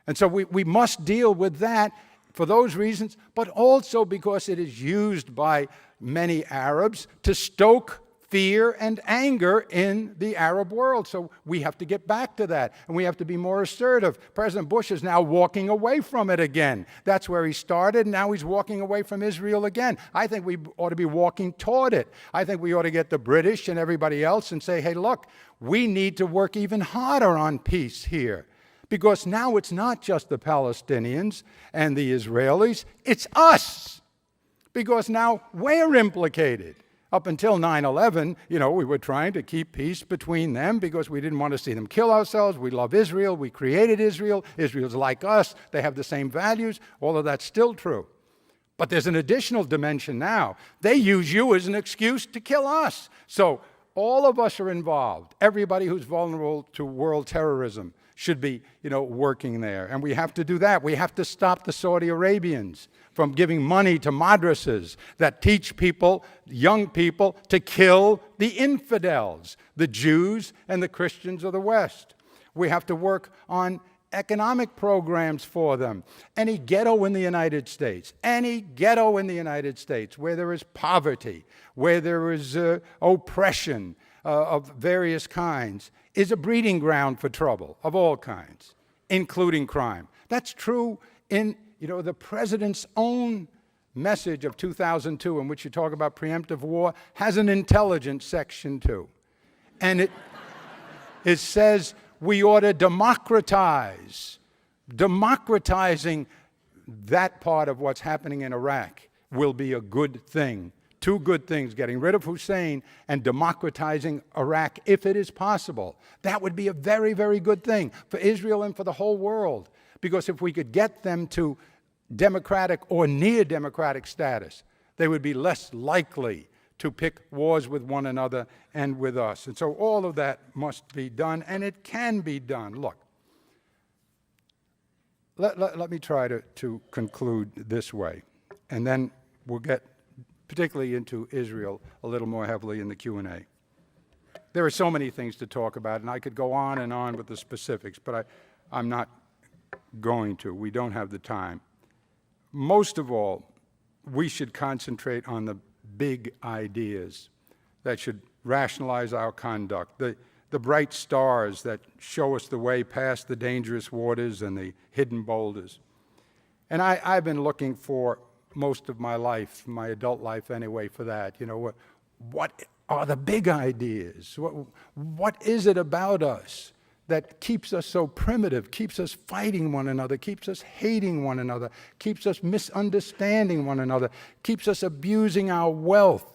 And so we must deal with that for those reasons, but also because it is used by many Arabs to stoke fear and anger in the Arab world. So we have to get back to that, and we have to be more assertive. President Bush is now walking away from it again. That's where he started, and now he's walking away from Israel again. I think we ought to be walking toward it. I think we ought to get the British and everybody else and say, hey, look, we need to work even harder on peace here. Because now it's not just the Palestinians and the Israelis, it's us. Because now we're implicated. Up until 9/11, we were trying to keep peace between them because we didn't want to see them kill ourselves. We love Israel. We created Israel. Israel's like us. They have the same values. All of that's still true. But there's an additional dimension now. They use you as an excuse to kill us. So all of us are involved. Everybody who's vulnerable to world terrorism should be, working there. And we have to do that. We have to stop the Saudi Arabians from giving money to madrasas that teach people, young people, to kill the infidels, the Jews and the Christians of the West. We have to work on economic programs for them. Any ghetto in the United States where there is poverty, where there is oppression of various kinds, is a breeding ground for trouble of all kinds, including crime. That's true in the president's own message of 2002, in which you talk about preemptive war, has an intelligence section too. And it says we ought to democratize. Democratizing that part of what's happening in Iraq will be a good thing. Two good things: getting rid of Hussein and democratizing Iraq, if it is possible. That would be a very, very good thing for Israel and for the whole world. Because if we could get them to democratic or near democratic status, they would be less likely to pick wars with one another and with us. And so all of that must be done, and it can be done. Look, let me try to conclude this way, and then we'll get particularly into Israel a little more heavily in the Q&A. There are so many things to talk about, and I could go on and on with the specifics, but I'm not going to. We don't have the time. Most of all, we should concentrate on the big ideas that should rationalize our conduct, the bright stars that show us the way past the dangerous waters and the hidden boulders. And I've been looking for most of my life, my adult life anyway, for that. What are the big ideas? What is it about us that keeps us so primitive, keeps us fighting one another, keeps us hating one another, keeps us misunderstanding one another, keeps us abusing our wealth,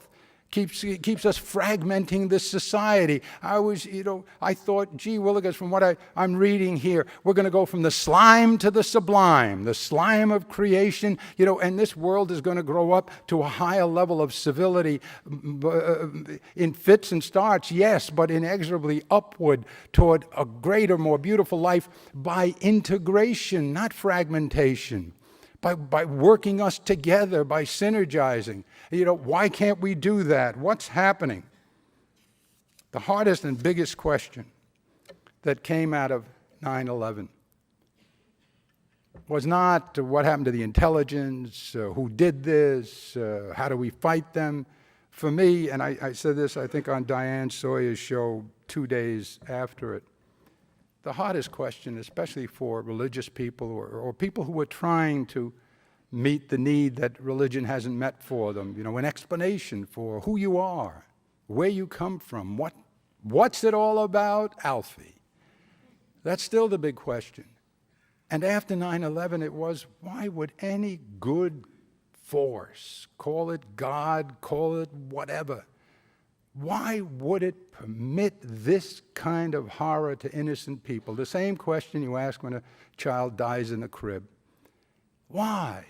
keeps us fragmenting this society? I thought, gee willikers, from what I'm reading here, we're going to go from the slime to the sublime, the slime of creation, and this world is going to grow up to a higher level of civility in fits and starts, yes, but inexorably upward toward a greater, more beautiful life by integration, not fragmentation. By working us together, by synergizing. Why can't we do that? What's happening? The hardest and biggest question that came out of 9/11 was not what happened to the intelligence, who did this, how do we fight them. For me, and I said this, I think, on Diane Sawyer's show 2 days after it, the hardest question, especially for religious people or people who are trying to meet the need that religion hasn't met for them, an explanation for who you are, where you come from, what's it all about, Alfie? That's still the big question. And after 9/11, it was, why would any good force, call it God, call it whatever, why would it permit this kind of horror to innocent people? The same question you ask when a child dies in a crib. Why?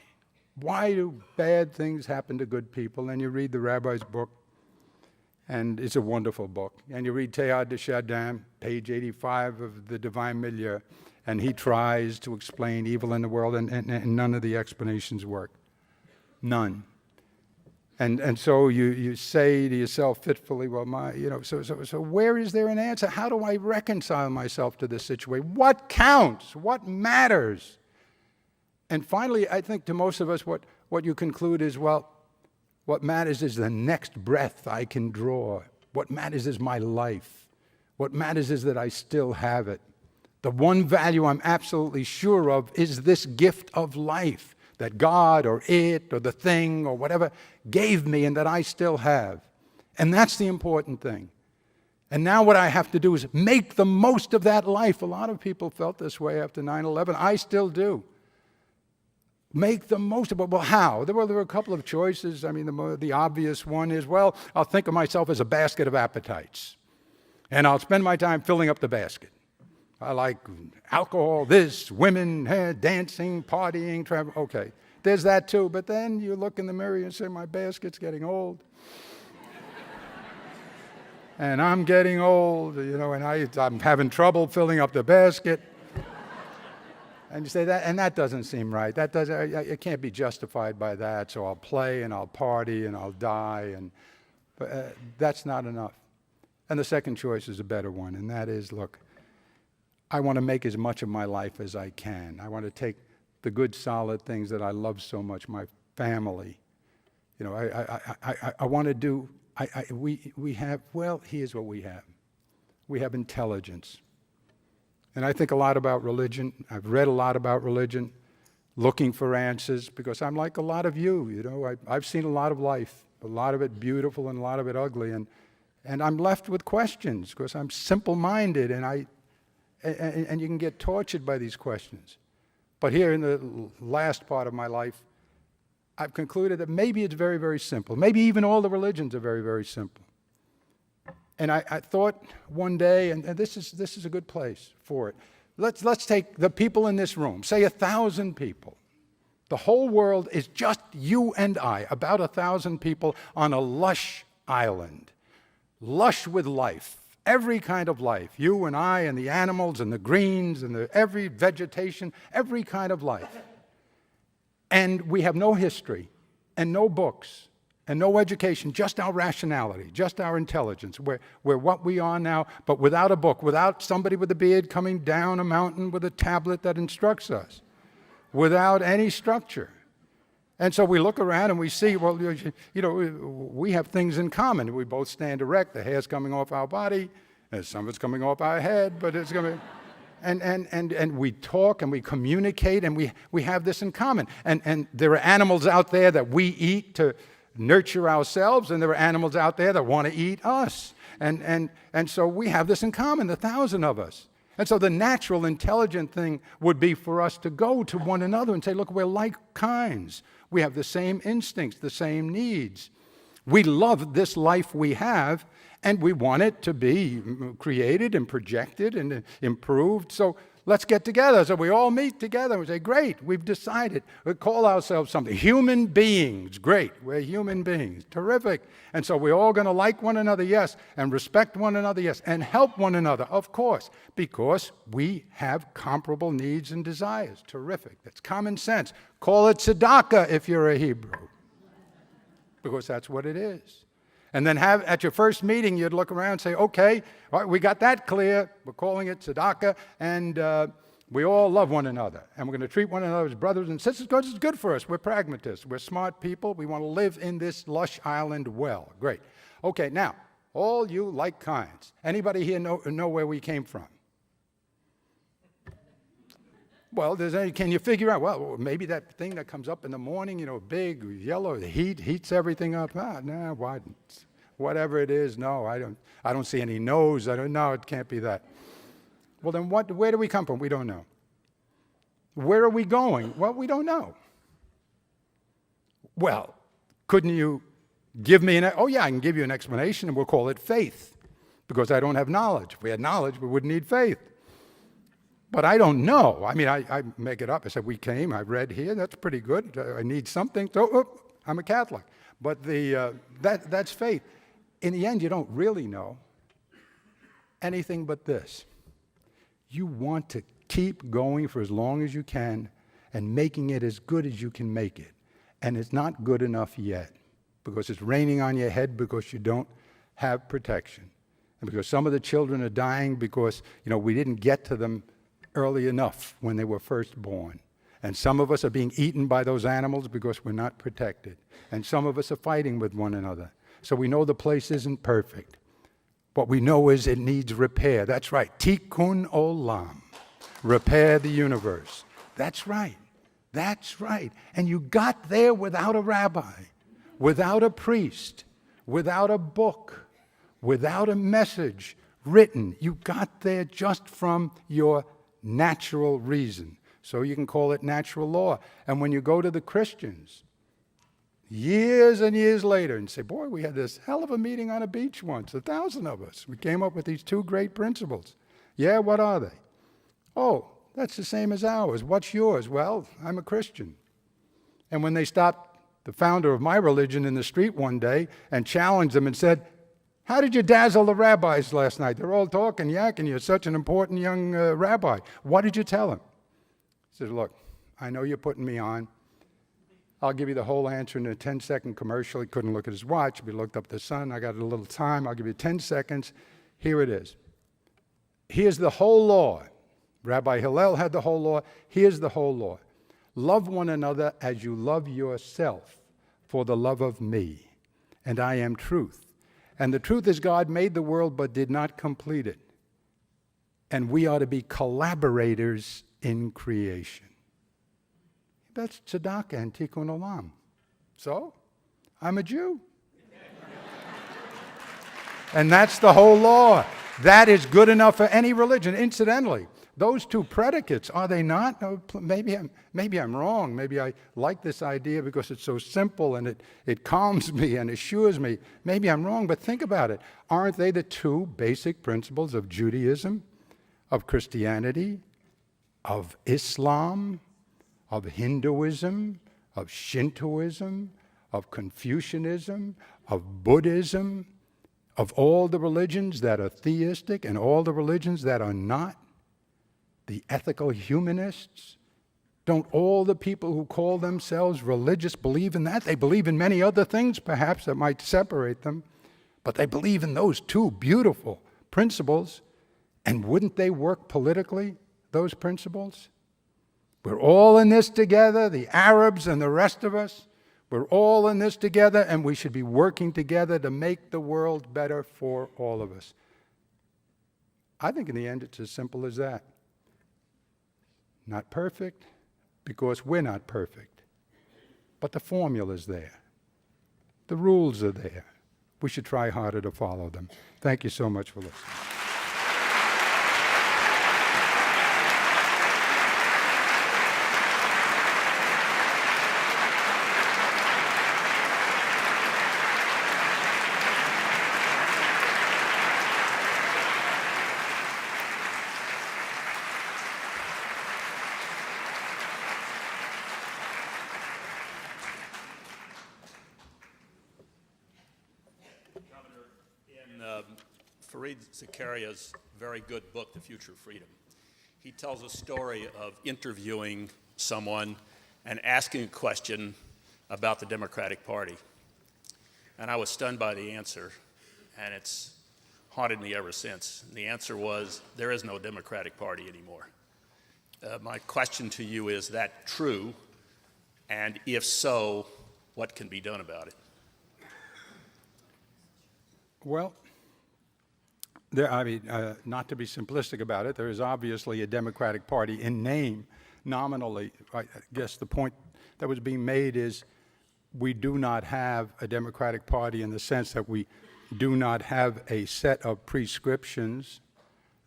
Why do bad things happen to good people? And you read the rabbi's book, and it's a wonderful book. And you read Teilhard de Chardin, page 85 of The Divine Milieu, and he tries to explain evil in the world, and none of the explanations work. None. And so you say to yourself fitfully, well, so where is there an answer? How do I reconcile myself to this situation? What counts? What matters? And finally, I think to most of us, what you conclude is, well, what matters is the next breath I can draw. What matters is my life. What matters is that I still have it. The one value I'm absolutely sure of is this gift of life that God or it or the thing or whatever gave me and that I still have. And that's the important thing. And now what I have to do is make the most of that life. A lot of people felt this way after 9/11. I still do. Make the most of it. Well, how? There were a couple of choices. I mean, the obvious one is, well, I'll think of myself as a basket of appetites. And I'll spend my time filling up the basket. I like alcohol, this, women, dancing, partying, travel. Okay, there's that too. But then you look in the mirror and say, my basket's getting old. And I'm getting old, and I'm having trouble filling up the basket. And you say that, and that doesn't seem right. It can't be justified by that. So I'll play and I'll party and I'll die, but that's not enough. And the second choice is a better one, and that is, look, I want to make as much of my life as I can. I want to take the good, solid things that I love so much, my family. I want to do. We have. Well, here's what we have. We have intelligence. And I think a lot about religion. I've read a lot about religion, looking for answers, because I'm like a lot of you. I've seen a lot of life, a lot of it beautiful and a lot of it ugly, and I'm left with questions because I'm simple-minded, and you can get tortured by these questions. But here in the last part of my life, I've concluded that maybe it's very, very simple. Maybe even all the religions are very, very simple. And I thought one day, and this is a good place for it. Let's take the people in this room, say 1,000 people. The whole world is just you and I, about 1,000 people on a lush island, lush with life, every kind of life. You and I and the animals and the greens and every vegetation, every kind of life. And we have no history and no books and no education, just our rationality, just our intelligence. We're what we are now, but without a book, without somebody with a beard coming down a mountain with a tablet that instructs us, without any structure. And so we look around and we see, well, we have things in common. We both stand erect, the hair's coming off our body, and some of it's coming off our head, but it's going to... And we talk and we communicate and we have this in common. And there are animals out there that we eat to nurture ourselves, and there are animals out there that want to eat us. And so we have this in common, the 1,000 of us. And so the natural, intelligent thing would be for us to go to one another and say, look, we're like kinds. We have the same instincts, the same needs. We love this life we have, and we want it to be created and projected and improved. So let's get together. So we all meet together and we say, great, we've decided. We call ourselves something. Human beings. Great, we're human beings. Terrific. And so we're all going to like one another, yes, and respect one another, yes, and help one another, of course, because we have comparable needs and desires. Terrific. That's common sense. Call it tzedakah if you're a Hebrew, because that's what it is. And then at your first meeting, you'd look around and say, okay, all right, we got that clear. We're calling it tzedakah, and We all love one another, and we're going to treat one another as brothers and sisters because it's good for us. We're pragmatists. We're smart people. We want to live in this lush island well. Great. Okay, now, all you like kinds. Anybody here know where we came from? Well, can you figure out, well, maybe that thing that comes up in the morning, big, yellow, the heats everything up. Why? Whatever it is, no, I don't see any nose. No, it can't be that. Well, then where do we come from? We don't know. Where are we going? Well, we don't know. Well, couldn't you give me I can give you an explanation, and we'll call it faith, because I don't have knowledge. If we had knowledge, we wouldn't need faith. But I don't know. I mean, I make it up. I said, I read here, that's pretty good. I need something, so I'm a Catholic. But that's faith. In the end, you don't really know anything but this. You want to keep going for as long as you can and making it as good as you can make it. And it's not good enough yet, because it's raining on your head because you don't have protection. And because some of the children are dying because, we didn't get to them early enough when they were first born. And some of us are being eaten by those animals because we're not protected. And some of us are fighting with one another. So we know the place isn't perfect. What we know is it needs repair. That's right. Tikkun olam. Repair the universe. That's right. That's right. And you got there without a rabbi, without a priest, without a book, without a message written. You got there just from your natural reason. So you can call it natural law. And when you go to the Christians, years and years later, and say, boy, we had this hell of a meeting on a beach once, 1,000 of us. We came up with these two great principles. Yeah, what are they? Oh, that's the same as ours. What's yours? Well, I'm a Christian. And when they stopped the founder of my religion in the street one day and challenged them and said, how did you dazzle the rabbis last night? They're all talking, yakking. You're such an important young rabbi. What did you tell them? He said, look, I know you're putting me on. I'll give you the whole answer in a 10-second commercial. He couldn't look at his watch, but he looked up at the sun. I got a little time. I'll give you 10 seconds. Here it is. Here's the whole law. Rabbi Hillel had the whole law. Here's the whole law. Love one another as you love yourself for the love of me. And I am truth. And the truth is God made the world but did not complete it. And we are to be collaborators in creation. That's tzedakah and tikkun olam. So, I'm a Jew. And that's the whole law. That is good enough for any religion. Incidentally, those two predicates, are they not? No, maybe I'm wrong. Maybe I like this idea because it's so simple and it calms me and assures me. Maybe I'm wrong, but think about it. Aren't they the two basic principles of Judaism, of Christianity, of Islam, of Hinduism, of Shintoism, of Confucianism, of Buddhism, of all the religions that are theistic and all the religions that are not? The ethical humanists? Don't all the people who call themselves religious believe in that? They believe in many other things, perhaps, that might separate them, but they believe in those two beautiful principles. And wouldn't they work politically, those principles? We're all in this together, the Arabs and the rest of us. We're all in this together, and we should be working together to make the world better for all of us. I think in the end, it's as simple as that. Not perfect, because we're not perfect. But the formula's there. The rules are there. We should try harder to follow them. Thank you so much for listening. Fareed Zakaria's very good book, The Future of Freedom. He tells a story of interviewing someone and asking a question about the Democratic Party. And I was stunned by the answer, and it's haunted me ever since. And the answer was, there is no Democratic Party anymore. My question to you is that true? And if so, what can be done about it? Well, not to be simplistic about it, there is obviously a Democratic Party in name, nominally. I guess the point that was being made is we do not have a Democratic Party in the sense that we do not have a set of prescriptions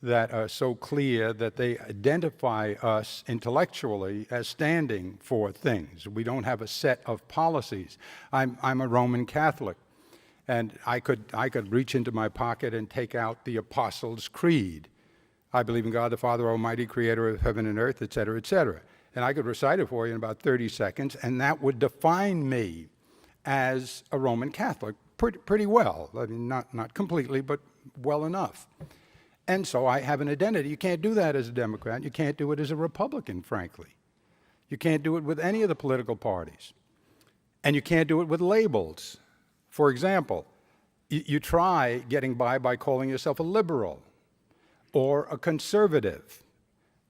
that are so clear that they identify us intellectually as standing for things. We don't have a set of policies. I'm a Roman Catholic, and I could reach into my pocket and take out the Apostles' Creed. I believe in God the Father Almighty, creator of heaven and earth, et cetera, et cetera. And I could recite it for you in about 30 seconds, and that would define me as a Roman Catholic pretty well. I mean, not completely, but well enough. And so I have an identity. You can't do that as a Democrat. You can't do it as a Republican, frankly. You can't do it with any of the political parties. And you can't do it with labels. For example, you try getting by calling yourself a liberal or a conservative.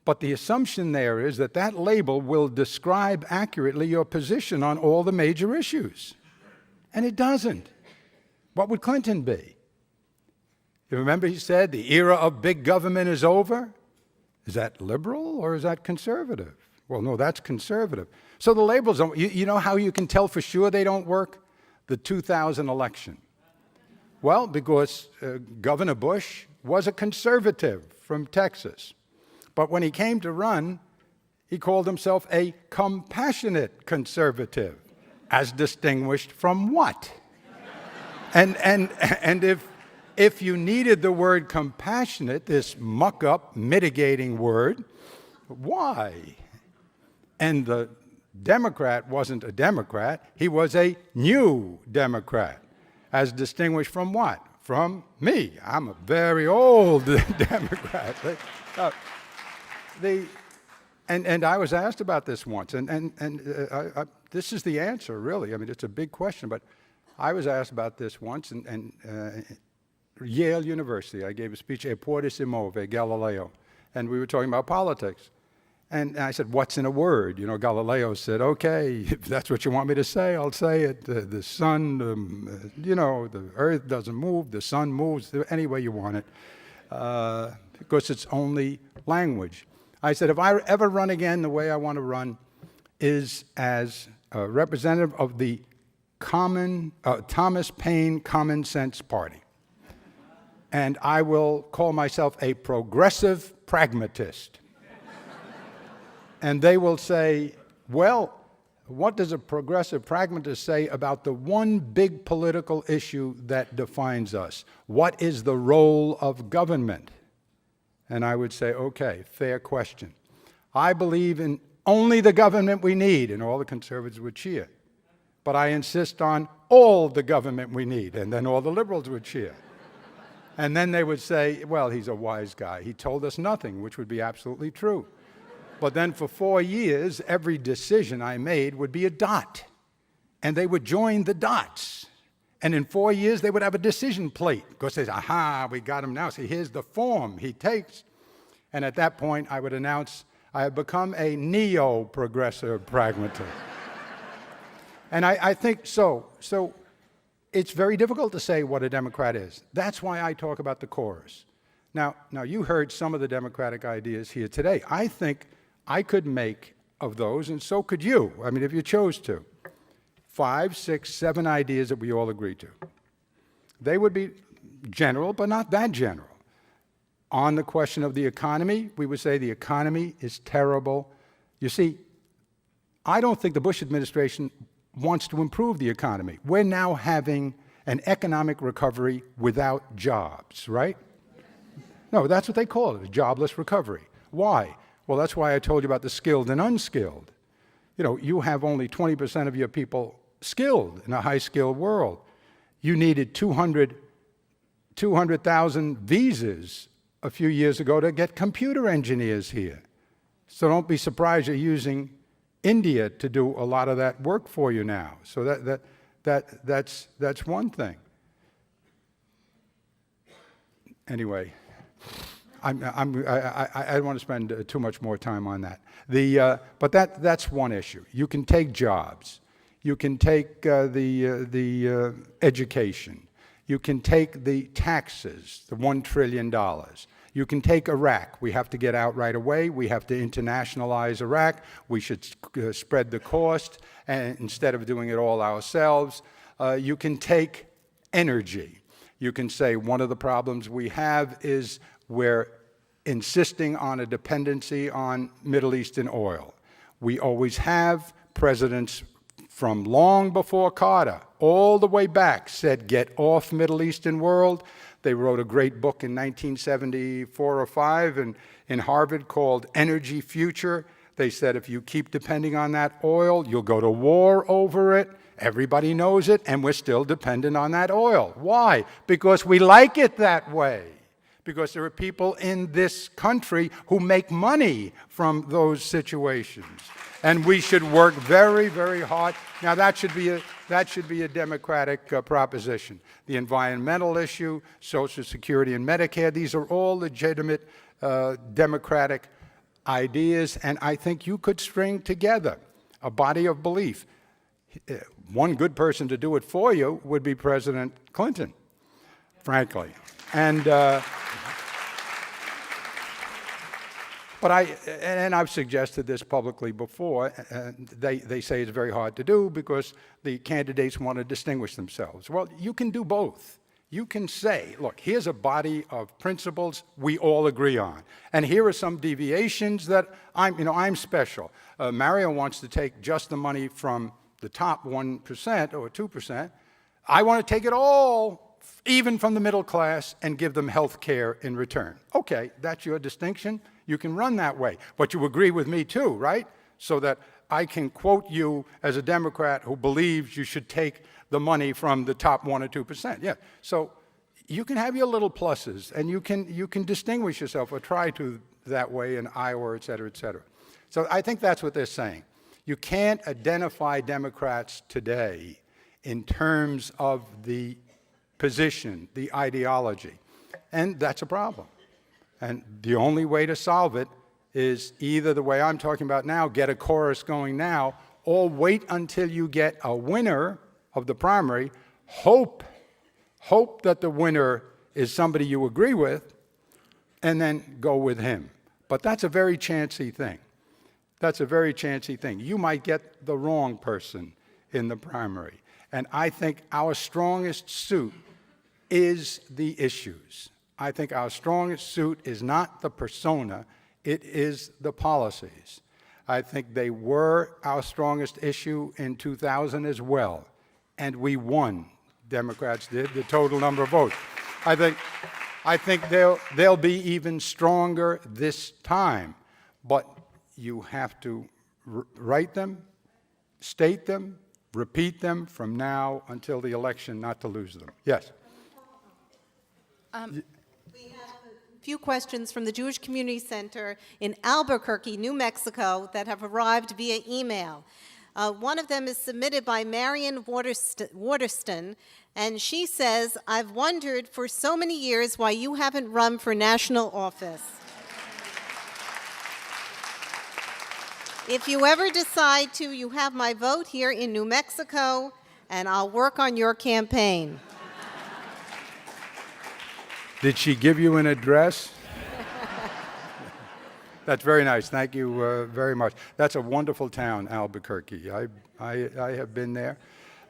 But the assumption there is that that label will describe accurately your position on all the major issues. And it doesn't. What would Clinton be? You remember he said the era of big government is over? Is that liberal or is that conservative? Well, no, that's conservative. So the labels don't, you know how you can tell for sure they don't work? The 2000 election. Well, because Governor Bush was a conservative from Texas. But when he came to run, he called himself a compassionate conservative, as distinguished from what? And if you needed the word compassionate, this muck-up, mitigating word, why? And the Democrat wasn't a Democrat, he was a new Democrat, as distinguished from what? From me. I'm a very old Democrat. And I was asked about this once, and this is the answer, really. I mean, it's a big question, but I was asked about this once, and Yale University, I gave a speech, E Portis Imove, Galileo, and we were talking about politics. And I said, what's in a word? You know, Galileo said, okay, if that's what you want me to say, I'll say it. The sun, the earth doesn't move, the sun moves, any way you want it, because it's only language. I said, if I ever run again, the way I want to run is as a representative of the Thomas Paine Common Sense Party. And I will call myself a progressive pragmatist. And they will say, well, what does a progressive pragmatist say about the one big political issue that defines us? What is the role of government? And I would say, okay, fair question. I believe in only the government we need, and all the conservatives would cheer. But I insist on all the government we need, and then all the liberals would cheer. And then they would say, well, he's a wise guy. He told us nothing, which would be absolutely true. But then for 4 years, every decision I made would be a dot. And they would join the dots. And in 4 years, they would have a decision plate. Because they say, aha, we got him now. See, here's the form he takes. And at that point, I would announce, I have become a neo-progressive pragmatist. And I think so it's very difficult to say what a Democrat is. That's why I talk about the chorus. Now you heard some of the Democratic ideas here today. I think I could make of those, and so could you, I mean, if you chose to, 5, 6, 7 ideas that we all agree to. They would be general, but not that general. On the question of the economy, we would say the economy is terrible. You see, I don't think the Bush administration wants to improve the economy. We're now having an economic recovery without jobs, right? No, that's what they call it, a jobless recovery. Why? Well, that's why I told you about the skilled and unskilled. You know, you have only 20% of your people skilled in a high-skilled world. You needed 200,000 visas a few years ago to get computer engineers here. So don't be surprised you're using India to do a lot of that work for you now. So that's one thing. Anyway, I don't want to spend too much more time on that. But that's one issue. You can take jobs. You can take the education. You can take the taxes, the $1 trillion. You can take Iraq. We have to get out right away. We have to internationalize Iraq. We should spread the cost and instead of doing it all ourselves. You can take energy. You can say one of the problems we have is we're insisting on a dependency on Middle Eastern oil. We always have. Presidents from long before Carter, all the way back, said get off Middle Eastern world. They wrote a great book in 1974 or 5 in Harvard called Energy Future. They said if you keep depending on that oil, you'll go to war over it. Everybody knows it, and we're still dependent on that oil. Why? Because we like it that way. Because there are people in this country who make money from those situations. And we should work very, very hard. Now, that should be a Democratic proposition. The environmental issue, Social Security and Medicare, these are all legitimate Democratic ideas, and I think you could string together a body of belief. One good person to do it for you would be President Clinton, frankly. And but I've suggested this publicly before. They say it's very hard to do because the candidates want to distinguish themselves. Well, you can do both. You can say, look, here's a body of principles we all agree on, and here are some deviations that I'm special. Mario wants to take just the money from the top 1% or 2%. I want to take it all, even from the middle class, and give them health care in return. Okay, that's your distinction. You can run that way. But you agree with me too, right? So that I can quote you as a Democrat who believes you should take the money from the top 1 or 2%. Yeah. So you can have your little pluses, and you can distinguish yourself or try to that way in Iowa, et cetera, et cetera. So I think that's what they're saying. You can't identify Democrats today in terms of the position, the ideology, and that's a problem. And the only way to solve it is either the way I'm talking about now, get a chorus going now, or wait until you get a winner of the primary, hope that the winner is somebody you agree with, and then go with him. But that's a very chancy thing. That's a very chancy thing. You might get the wrong person in the primary. And I think our strongest suit is the issues. I think our strongest suit is not the persona, it is the policies. I think they were our strongest issue in 2000 as well, and we won. Democrats did, the total number of votes. I think they'll be even stronger this time, but you have to write them, state them, repeat them from now until the election, not to lose them. Yes? We have a few questions from the Jewish Community Center in Albuquerque, New Mexico, that have arrived via email. One of them is submitted by Marion Waterston, and she says, I've wondered for so many years why you haven't run for national office. If you ever decide to, you have my vote here in New Mexico, and I'll work on your campaign. Did she give you an address? That's very nice. Thank you very much. That's a wonderful town, Albuquerque. I have been there.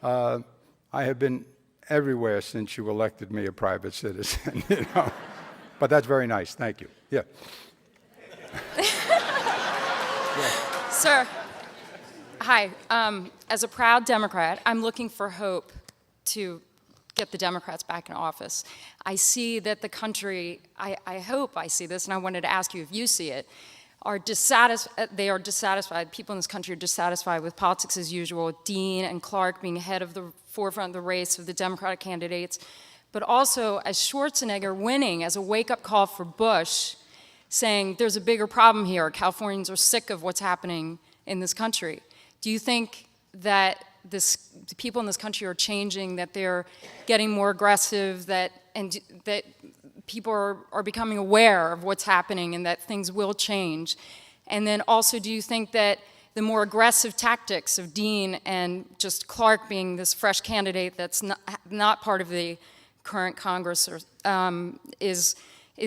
I have been everywhere since you elected me a private citizen. But that's very nice. Thank you. Yeah. Sir, hi. As a proud Democrat, I'm looking for hope to get the Democrats back in office. I see that the country, I hope I see this, and I wanted to ask you if you see it, they are dissatisfied, people in this country are dissatisfied with politics as usual, with Dean and Clark being ahead of the forefront of the race of the Democratic candidates, but also as Schwarzenegger winning as a wake-up call for Bush, saying there's a bigger problem here. Californians are sick of what's happening in this country. Do you think that the people in this country are changing, that they're getting more aggressive, that people are becoming aware of what's happening and that things will change? And then also, do you think that the more aggressive tactics of Dean and just Clark being this fresh candidate that's not part of the current Congress is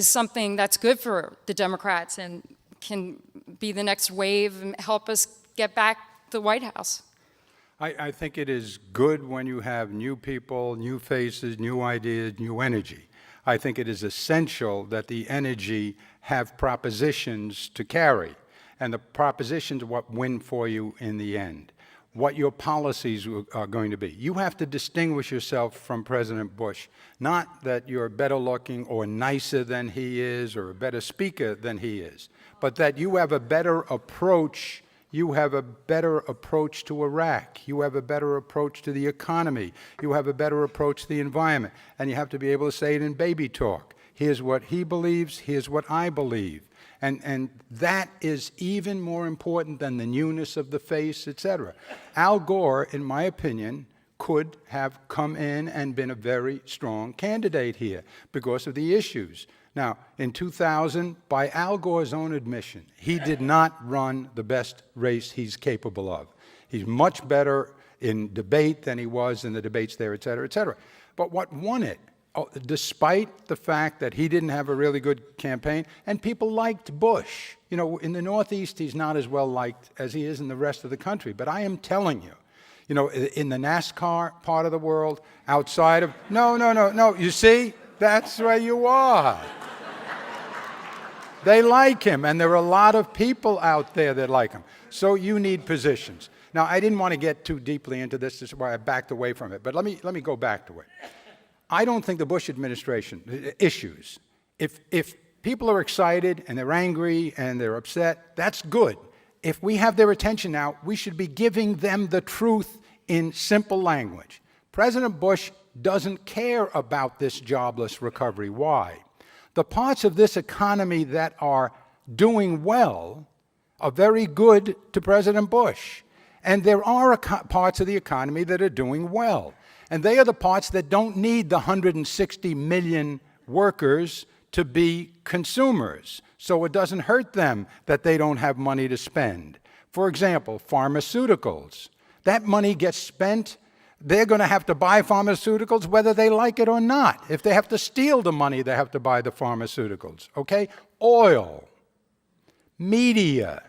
something that's good for the Democrats and can be the next wave and help us get back the White House? I think it is good when you have new people, new faces, new ideas, new energy. I think it is essential that the energy have propositions to carry, and the propositions are what win for you in the end, what your policies are going to be. You have to distinguish yourself from President Bush, not that you're better looking or nicer than he is or a better speaker than he is, but that you have a better approach. You have a better approach to Iraq. You have a better approach to the economy. You have a better approach to the environment. And you have to be able to say it in baby talk. Here's what he believes. Here's what I believe. And that is even more important than the newness of the face, etc. Al Gore, in my opinion, could have come in and been a very strong candidate here because of the issues. Now, in 2000, by Al Gore's own admission, he did not run the best race he's capable of. He's much better in debate than he was in the debates there, et cetera, et cetera. But what won it, despite the fact that he didn't have a really good campaign, and people liked Bush. You know, in the Northeast, he's not as well liked as he is in the rest of the country. But I am telling you, you know, in the NASCAR part of the world, outside of, no, you see, that's where you are. They like him, and there are a lot of people out there that like him. So you need positions. Now, I didn't want to get too deeply into this. This is why I backed away from it. But let me go back to it. I don't think the Bush administration issues. If people are excited and they're angry and they're upset, that's good. If we have their attention now, we should be giving them the truth in simple language. President Bush doesn't care about this jobless recovery. Why? The parts of this economy that are doing well are very good to President Bush. And there are parts of the economy that are doing well. And they are the parts that don't need the 160 million workers to be consumers. So it doesn't hurt them that they don't have money to spend. For example, pharmaceuticals. That money gets spent. They're going to have to buy pharmaceuticals whether they like it or not. If they have to steal the money, they have to buy the pharmaceuticals, okay? Oil, media.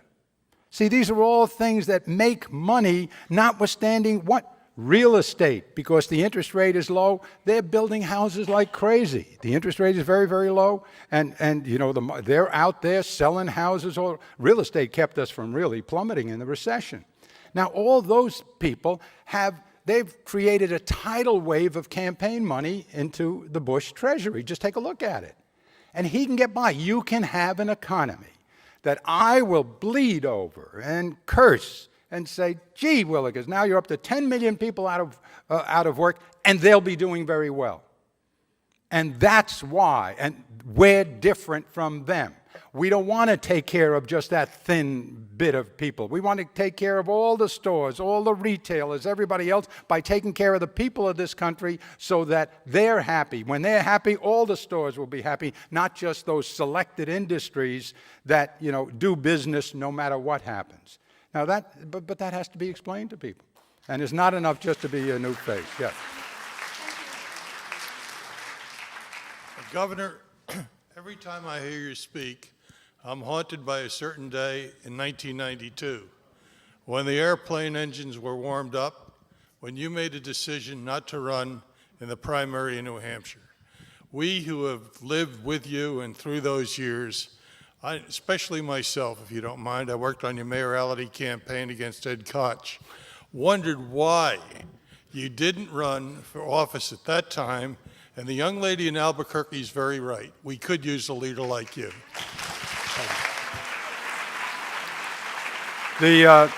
See, these are all things that make money, notwithstanding what? Real estate, because the interest rate is low, they're building houses like crazy. The interest rate is very, very low, and you know, they're out there selling houses. Real estate kept us from really plummeting in the recession. Now, all those people they've created a tidal wave of campaign money into the Bush treasury. Just take a look at it. And he can get by. You can have an economy that I will bleed over and curse and say, gee, Willikers, now you're up to 10 million people out of work, and they'll be doing very well. And that's why, and we're different from them. We don't want to take care of just that thin bit of people. We want to take care of all the stores, all the retailers, everybody else, by taking care of the people of this country so that they're happy. When they're happy, all the stores will be happy, not just those selected industries that, you know, do business no matter what happens. Now but that has to be explained to people. And it's not enough just to be a new face. Yes. Governor, every time I hear you speak, I'm haunted by a certain day in 1992 when the airplane engines were warmed up, when you made a decision not to run in the primary in New Hampshire. We who have lived with you and through those years, especially myself, if you don't mind, I worked on your mayoralty campaign against Ed Koch, wondered why you didn't run for office at that time. And the young lady in Albuquerque is very right. We could use a leader like you. I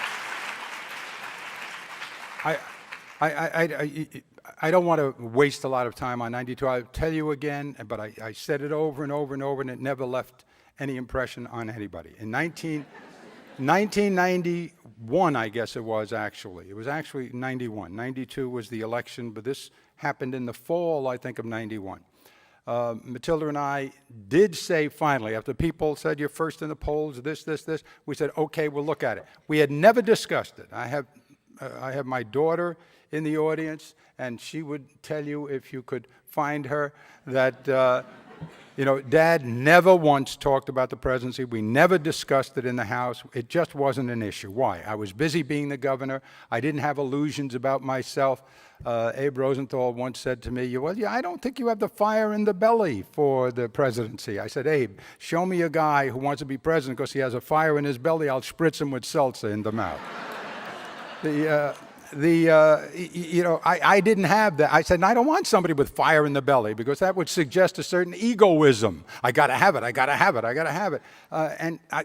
don't want to waste a lot of time on 92. I'll tell you again, but I said it over and over and over, and it never left any impression on anybody. In 1991, I guess it was actually. It was actually 91. 92 was the election, but this happened in the fall, I think, of 91. Matilda and I did say finally, after people said you're first in the polls, this, we said, okay, we'll look at it. We had never discussed it. I have my daughter in the audience, and she would tell you, if you could find her, that Dad never once talked about the presidency. We never discussed it in the House. It just wasn't an issue. Why? I was busy being the governor. I didn't have illusions about myself. Abe Rosenthal once said to me, well, yeah, I don't think you have the fire in the belly for the presidency. I said, Abe, show me a guy who wants to be president because he has a fire in his belly. I'll spritz him with salsa in the mouth. I didn't have that. I said, I don't want somebody with fire in the belly because that would suggest a certain egoism. I got to have it. I got to have it. I got to have it.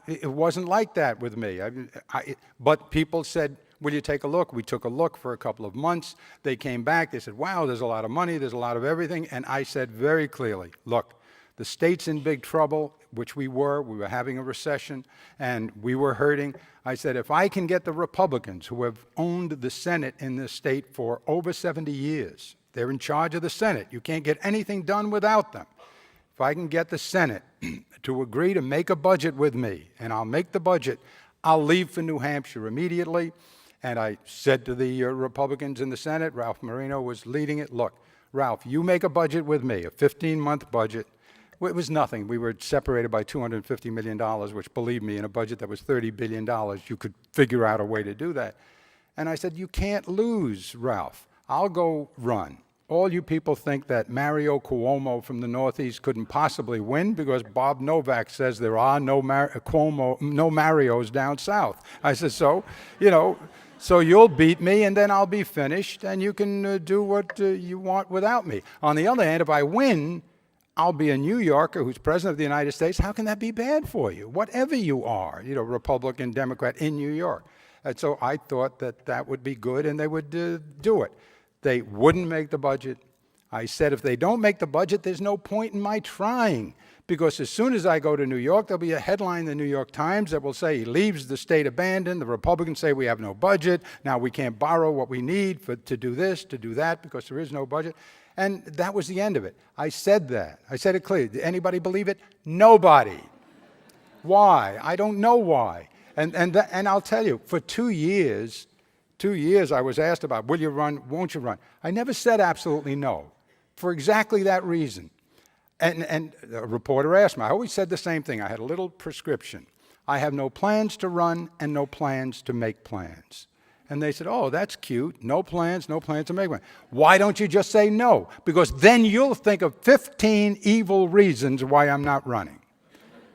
It wasn't like that with me. But people said, will you take a look? We took a look for a couple of months. They came back. They said, wow, there's a lot of money. There's a lot of everything. And I said very clearly, look, the state's in big trouble, which we were. We were having a recession, and we were hurting. I said, if I can get the Republicans, who have owned the Senate in this state for over 70 years, they're in charge of the Senate. You can't get anything done without them. If I can get the Senate to agree to make a budget with me, and I'll make the budget, I'll leave for New Hampshire immediately. And I said to the Republicans in the Senate, Ralph Marino was leading it, look, Ralph, you make a budget with me, a 15-month budget. It was nothing. We were separated by $250 million, which, believe me, in a budget that was $30 billion, you could figure out a way to do that. And I said, you can't lose, Ralph. I'll go run. All you people think that Mario Cuomo from the Northeast couldn't possibly win because Bob Novak says there are no Marios down south. I said, so you'll beat me, and then I'll be finished, and you can do what you want without me. On the other hand, if I win, I'll be a New Yorker who's president of the United States. How can that be bad for you? Whatever you are, Republican, Democrat in New York. And so I thought that would be good, and they would do it. They wouldn't make the budget. I said, if they don't make the budget, there's no point in my trying, because as soon as I go to New York, there'll be a headline in the New York Times that will say he leaves the state abandoned. The Republicans say we have no budget. Now we can't borrow what we need to do this, to do that, because there is no budget. And that was the end of it. I said that. I said it clearly. Did anybody believe it? Nobody. Why? I don't know why. And I'll tell you, for 2 years I was asked about, will you run, won't you run? I never said absolutely no, for exactly that reason. And a reporter asked me, I always said the same thing. I had a little prescription. I have no plans to run and no plans to make plans. And they said, oh, that's cute. No plans to make one. Why don't you just say no? Because then you'll think of 15 evil reasons why I'm not running.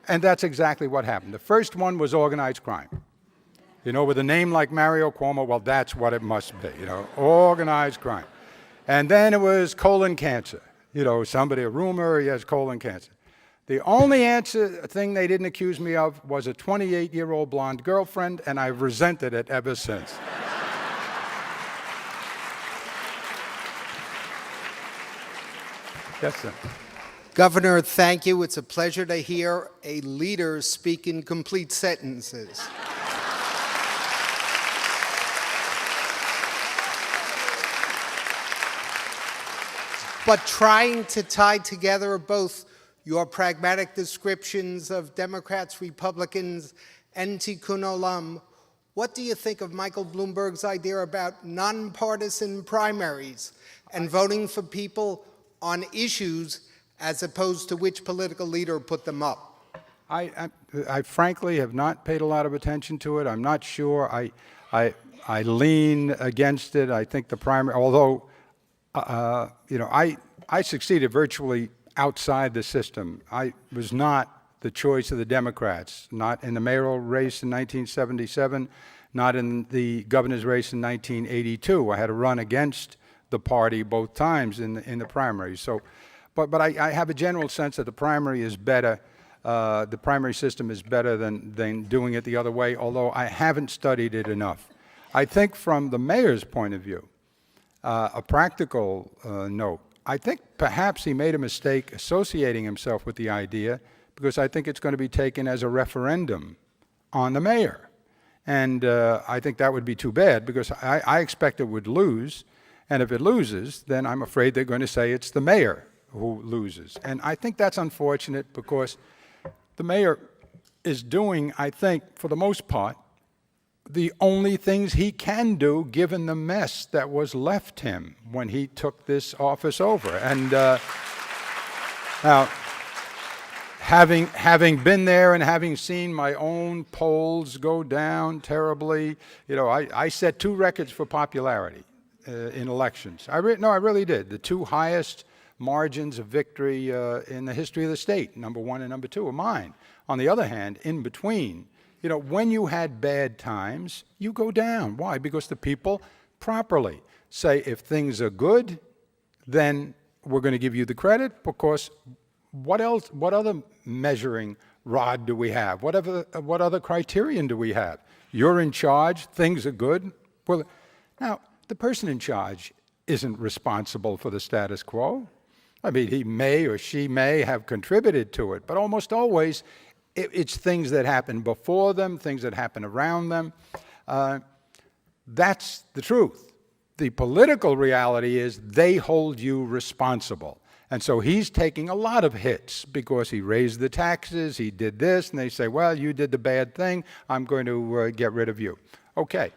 And that's exactly what happened. The first one was organized crime. With a name like Mario Cuomo, well, that's what it must be, organized crime. And then it was colon cancer. A rumor he has colon cancer. The only thing they didn't accuse me of was a 28-year-old blonde girlfriend, and I've resented it ever since. Yes, sir. Governor, thank you. It's a pleasure to hear a leader speak in complete sentences. But trying to tie together both your pragmatic descriptions of Democrats, Republicans, and tikkun olam, what do you think of Michael Bloomberg's idea about nonpartisan primaries and voting for people on issues as opposed to which political leader put them up? I frankly have not paid a lot of attention to it. I'm not sure. I lean against it. I think the primary, although I succeeded virtually outside the system. I was not the choice of the Democrats, not in the mayoral race in 1977, not in the governor's race in 1982. I had to run against the party both times in the primary. So, but I have a general sense that the primary is better. The primary system is better than doing it the other way, although I haven't studied it enough. I think from the mayor's point of view, a practical note, I think perhaps he made a mistake associating himself with the idea, because I think it's going to be taken as a referendum on the mayor. And I think that would be too bad, because I expect it would lose. And if it loses, then I'm afraid they're going to say it's the mayor who loses. And I think that's unfortunate because the mayor is doing, I think, for the most part, the only things he can do given the mess that was left him when he took this office over. And now, having been there and having seen my own polls go down terribly, I set 2 records for popularity in elections. I really did. The 2 highest margins of victory in the history of the state, number 1 and number 2, are mine. On the other hand, in between, when you had bad times, you go down. Why? Because the people properly say, if things are good, then we're going to give you the credit, because what other measuring rod do we have? What other criterion do we have? You're in charge, things are good. Well, now, the person in charge isn't responsible for the status quo. I mean, he may or she may have contributed to it, but almost always it's things that happen before them, things that happen around them. That's the truth. The political reality is they hold you responsible. And so he's taking a lot of hits because he raised the taxes, he did this, and they say, well, you did the bad thing, I'm going to get rid of you. Okay.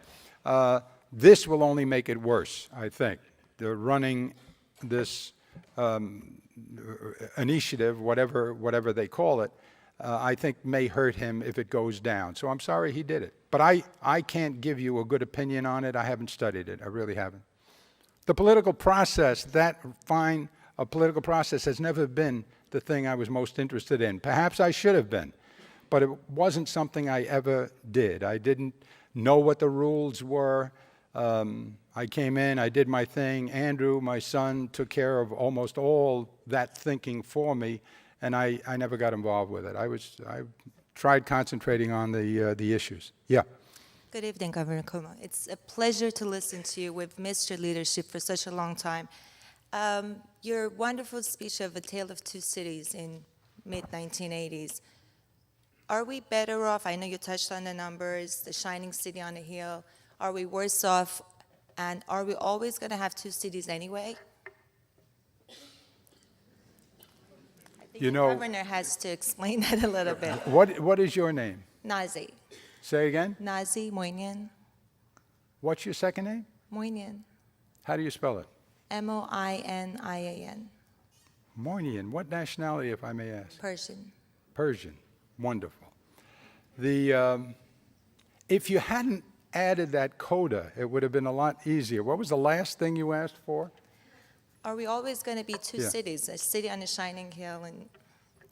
This will only make it worse, I think. They're running this initiative, whatever they call it, I think may hurt him if it goes down. So I'm sorry he did it. But I can't give you a good opinion on it. I haven't studied it. I really haven't. The political process, a political process has never been the thing I was most interested in. Perhaps I should have been, but it wasn't something I ever did. I didn't know what the rules were. I came in, I did my thing. Andrew, my son, took care of almost all that thinking for me, and I never got involved with it. I tried concentrating on the issues. Yeah. Good evening, Governor Cuomo. It's a pleasure to listen to you. We've missed your leadership for such a long time. Your wonderful speech of A Tale of Two Cities in mid-1980s. Are we better off? I know you touched on the numbers, the shining city on a hill. Are we worse off? And are we always going to have 2 cities anyway? I think the governor has to explain that a little bit. What is your name? Nazi. Say again? Nazi Moinian. What's your second name? Moinian. How do you spell it? Moinian. Moinian. What nationality, if I may ask? Persian. Persian. Wonderful. If you hadn't added that coda, it would have been a lot easier. What was the last thing you asked for? Are we always going to be 2 Yeah. cities, a city on a shining hill? And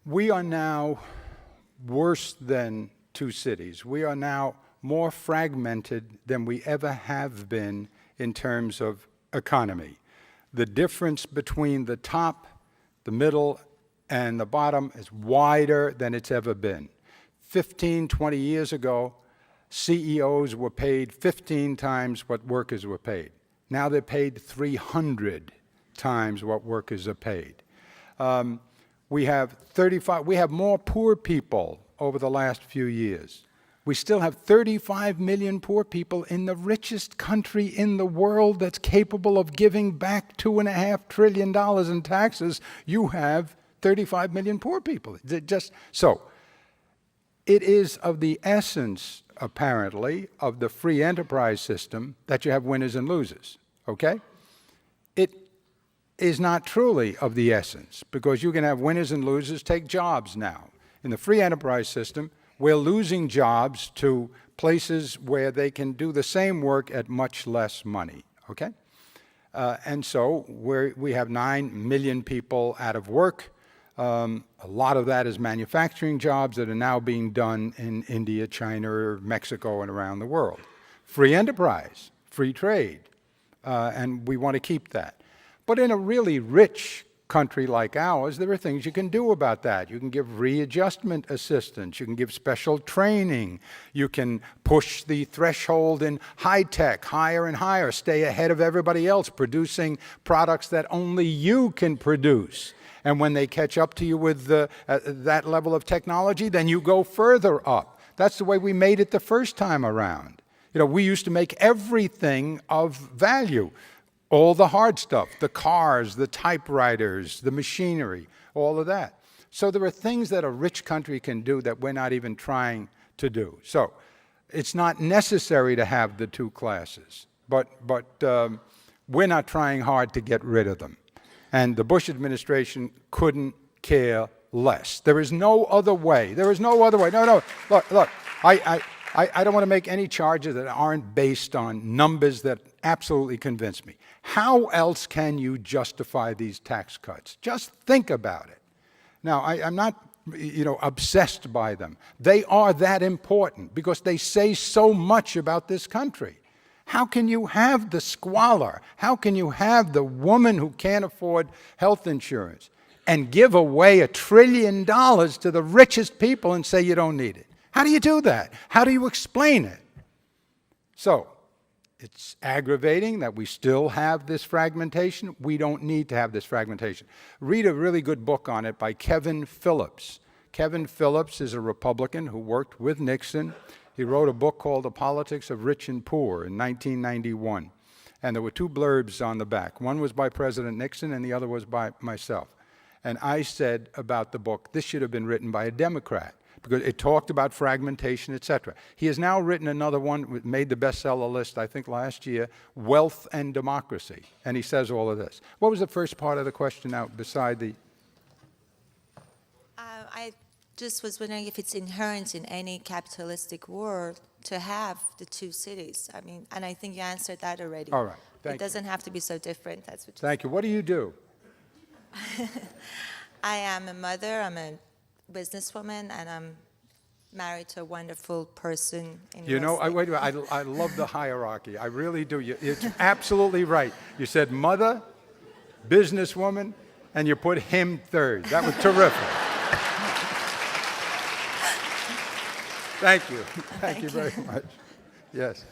We are now worse than 2 cities. We are now more fragmented than we ever have been in terms of economy. The difference between the top, the middle, and the bottom is wider than it's ever been. 15, 20 years ago, CEOs were paid 15 times what workers were paid. Now they're paid 300 times what workers are paid. We have more poor people over the last few years. We still have 35 million poor people in the richest country in the world that's capable of giving back $2.5 trillion in taxes. You have 35 million poor people. So it is of the essence, apparently, of the free enterprise system that you have winners and losers, okay? It is not truly of the essence, because you can have winners and losers. Take jobs now. In the free enterprise system, we're losing jobs to places where they can do the same work at much less money, okay? And so we have 9 million people out of work. A lot of that is manufacturing jobs that are now being done in India, China, or Mexico, and around the world. Free enterprise, free trade, and we want to keep that. But in a really rich country like ours, there are things you can do about that. You can give readjustment assistance. You can give special training. You can push the threshold in high tech higher and higher, stay ahead of everybody else, producing products that only you can produce. And when they catch up to you with that level of technology, then you go further up. That's the way we made it the first time around. We used to make everything of value. all the hard stuff, the cars, the typewriters, the machinery, all of that. So there are things that a rich country can do that we're not even trying to do. So it's not necessary to have the two classes, but we're not trying hard to get rid of them. And the Bush administration couldn't care less. There is no other way. There is no other way. No. Look. I don't want to make any charges that aren't based on numbers that absolutely convince me. How else can you justify these tax cuts? Just think about it. Now, I'm not, obsessed by them. They are that important because they say so much about this country. How can you have the squalor? How can you have the woman who can't afford health insurance and give away $1 trillion to the richest people and say you don't need it? How do you do that? How do you explain it? So, it's aggravating that we still have this fragmentation. We don't need to have this fragmentation. Read a really good book on it by Kevin Phillips. Kevin Phillips is a Republican who worked with Nixon. He wrote a book called The Politics of Rich and Poor in 1991. And there were two blurbs on the back. One was by President Nixon and the other was by myself. And I said about the book, this should have been written by a Democrat, because it talked about fragmentation, etc. He has now written another one, made the bestseller list, I think, last year, Wealth and Democracy. And he says all of this. What was the first part of the question now, beside the... I just was wondering if it's inherent in any capitalistic world to have the two cities. I mean, and I think you answered that already. All right, thank you. It doesn't have to be so different. That's what. Thank you. What do you do? I am a mother. I'm a businesswoman, and I'm married to a wonderful person in Wait a minute, I love the hierarchy. I really do. It's absolutely right. You said mother, businesswoman, and you put him third. That was terrific. Thank you. Thank you very much. Yes.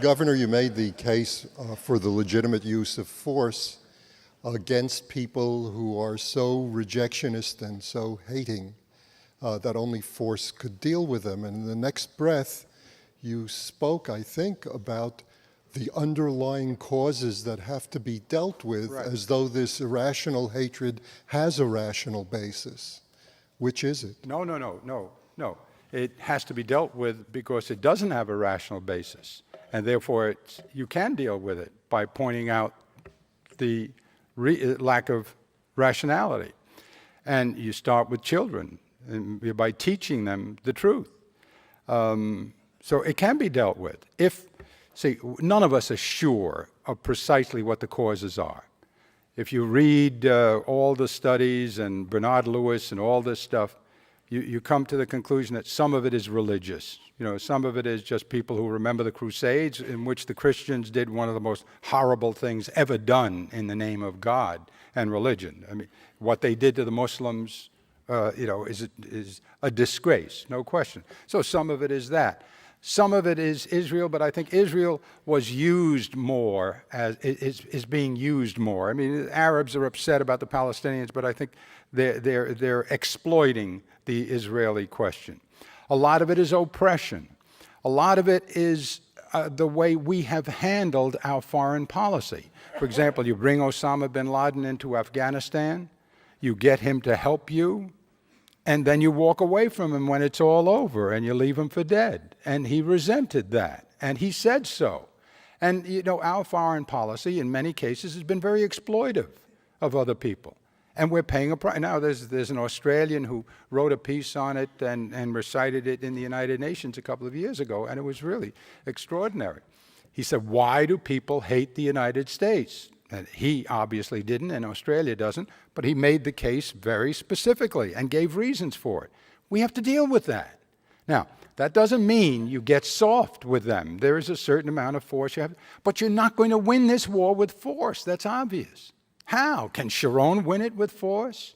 Governor, you made the case for the legitimate use of force against people who are so rejectionist and so hating that only force could deal with them. And in the next breath, you spoke, I think, about the underlying causes that have to be dealt with, right, as though this irrational hatred has a rational basis. Which is it? No. It has to be dealt with because it doesn't have a rational basis. And therefore, you can deal with it by pointing out the lack of rationality. And you start with children by teaching them the truth. So it can be dealt with. None of us are sure of precisely what the causes are. If you read all the studies and Bernard Lewis and all this stuff, you come to the conclusion that some of it is religious. Some of it is just people who remember the Crusades, in which the Christians did one of the most horrible things ever done in the name of God and religion. I mean, what they did to the Muslims, is a disgrace, no question. So some of it is that. Some of it is Israel, but I think Israel was used more, is being used more. I mean, the Arabs are upset about the Palestinians, but I think they're exploiting the Israeli question. A lot of it is oppression. A lot of it is the way we have handled our foreign policy. For example, you bring Osama bin Laden into Afghanistan, you get him to help you, and then you walk away from him when it's all over and you leave him for dead. And he resented that, and he said so. And our foreign policy in many cases has been very exploitive of other people. And we're paying a price. Now, there's an Australian who wrote a piece on it and recited it in the United Nations a couple of years ago, and it was really extraordinary. He said, why do people hate the United States? And he obviously didn't, and Australia doesn't, but he made the case very specifically and gave reasons for it. We have to deal with that. Now, that doesn't mean you get soft with them. There is a certain amount of force you have, but you're not going to win this war with force. That's obvious. How? Can Sharon win it with force?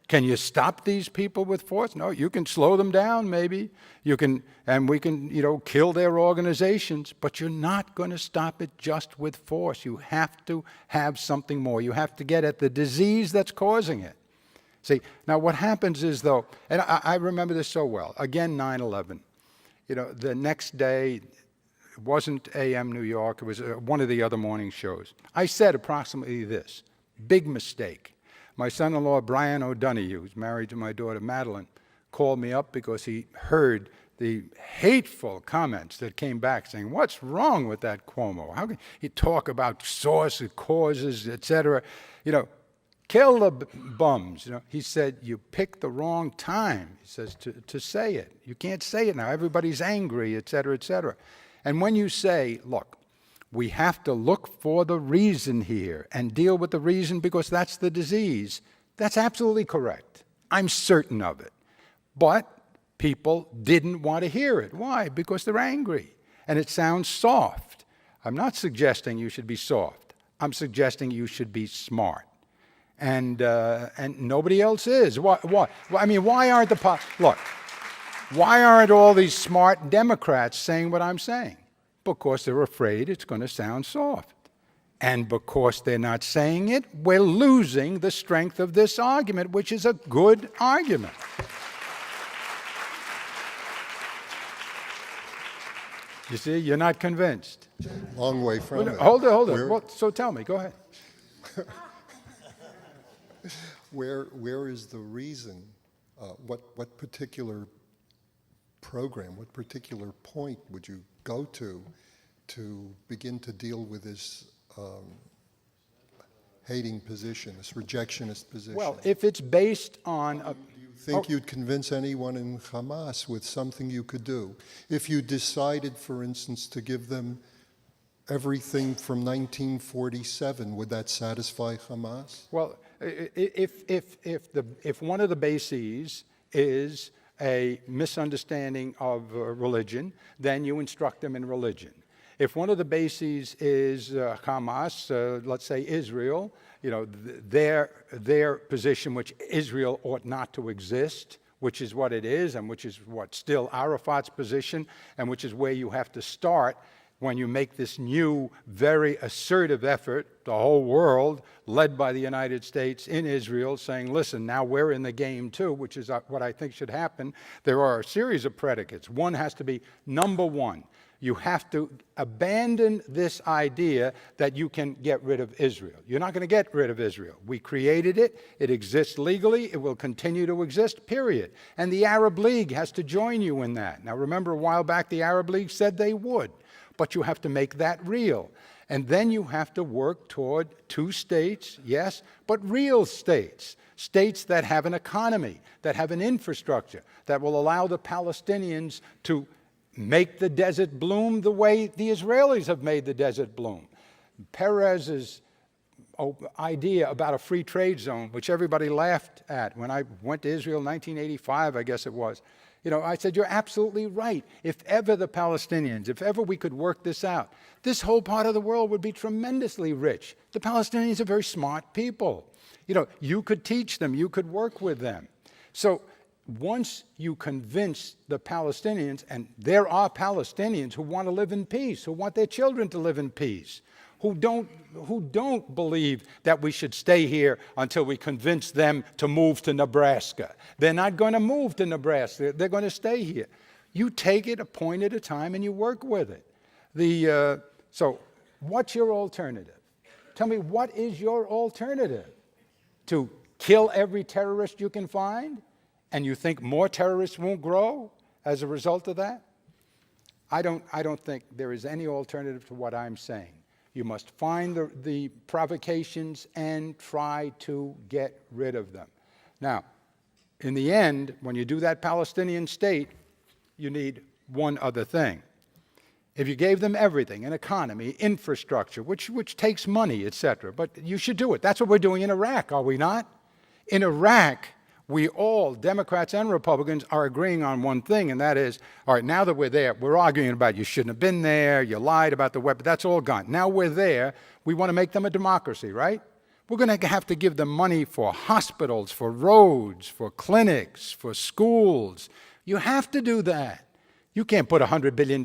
Can you stop these people with force? No, you can slow them down, maybe. You can, and we can, kill their organizations, but you're not going to stop it just with force. You have to have something more. You have to get at the disease that's causing it. See, now what happens is, though, and I remember this so well, again, 9/11. The next day, wasn't AM New York, it was one of the other morning shows. I said approximately this: big mistake. My son-in-law, Brian O'Donoghue, who's married to my daughter, Madeline, called me up because he heard the hateful comments that came back saying, what's wrong with that Cuomo? How can he talk about sources, causes, etc.? You know, kill the bums. You know, he said, you picked the wrong time, he says, to say it. You can't say it now. Everybody's angry, etc., etc. And when you say, look, we have to look for the reason here and deal with the reason because that's the disease, that's absolutely correct. I'm certain of it. But people didn't want to hear it. Why? Because they're angry. And it sounds soft. I'm not suggesting you should be soft. I'm suggesting you should be smart. And nobody else is. Why? I mean, why aren't look, why aren't all these smart Democrats saying what I'm saying? Because they're afraid it's going to sound soft. And because they're not saying it, we're losing the strength of this argument, which is a good argument. You see, you're not convinced. Long way from it. Hold it. Well, so tell me, go ahead. Where is the reason? What particular program, what particular point would you go to begin to deal with this hating position, this rejectionist position? Well, if it's based on Do you think you'd convince anyone in Hamas with something you could do? If you decided, for instance, to give them everything from 1947, would that satisfy Hamas? Well, if one of the bases is a misunderstanding of religion, then you instruct them in religion. If one of the bases is Hamas, let's say Israel, you know, their position, which Israel ought not to exist, which is what it is, and which is what still Arafat's position, and which is where you have to start when you make this new, very assertive effort, the whole world, led by the United States in Israel, saying, listen, now we're in the game too, which is what I think should happen. There are a series of predicates. One has to be, number one, you have to abandon this idea that you can get rid of Israel. You're not going to get rid of Israel. We created it. It exists legally. It will continue to exist, period. And the Arab League has to join you in that. Now, remember a while back the Arab League said they would. But you have to make that real. And then you have to work toward two states, yes, but real states. States that have an economy, that have an infrastructure, that will allow the Palestinians to make the desert bloom the way the Israelis have made the desert bloom. Perez's idea about a free trade zone, which everybody laughed at when I went to Israel in 1985, I guess it was. You know, I said, you're absolutely right. If ever the Palestinians, if ever we could work this out, this whole part of the world would be tremendously rich. The Palestinians are very smart people. You know, you could teach them, you could work with them. So once you convince the Palestinians, and there are Palestinians who want to live in peace, who want their children to live in peace, who don't believe that we should stay here until we convince them to move to Nebraska. They're not going to move to Nebraska. They're going to stay here. You take it a point at a time and you work with it. So what's your alternative? Tell me, what is your alternative? To kill every terrorist you can find? And you think more terrorists won't grow as a result of that? I don't think there is any alternative to what I'm saying. You must find the provocations and try to get rid of them. Now, in the end, when you do that Palestinian state, you need one other thing. If you gave them everything, an economy, infrastructure, which takes money, etc., but you should do it. That's what we're doing in Iraq, are we not? In Iraq, we all, Democrats and Republicans, are agreeing on one thing, and that is, all right, now that we're there, we're arguing about you shouldn't have been there, you lied about the weapon, that's all gone. Now we're there, we want to make them a democracy, right? We're going to have to give them money for hospitals, for roads, for clinics, for schools. You have to do that. You can't put a $100 billion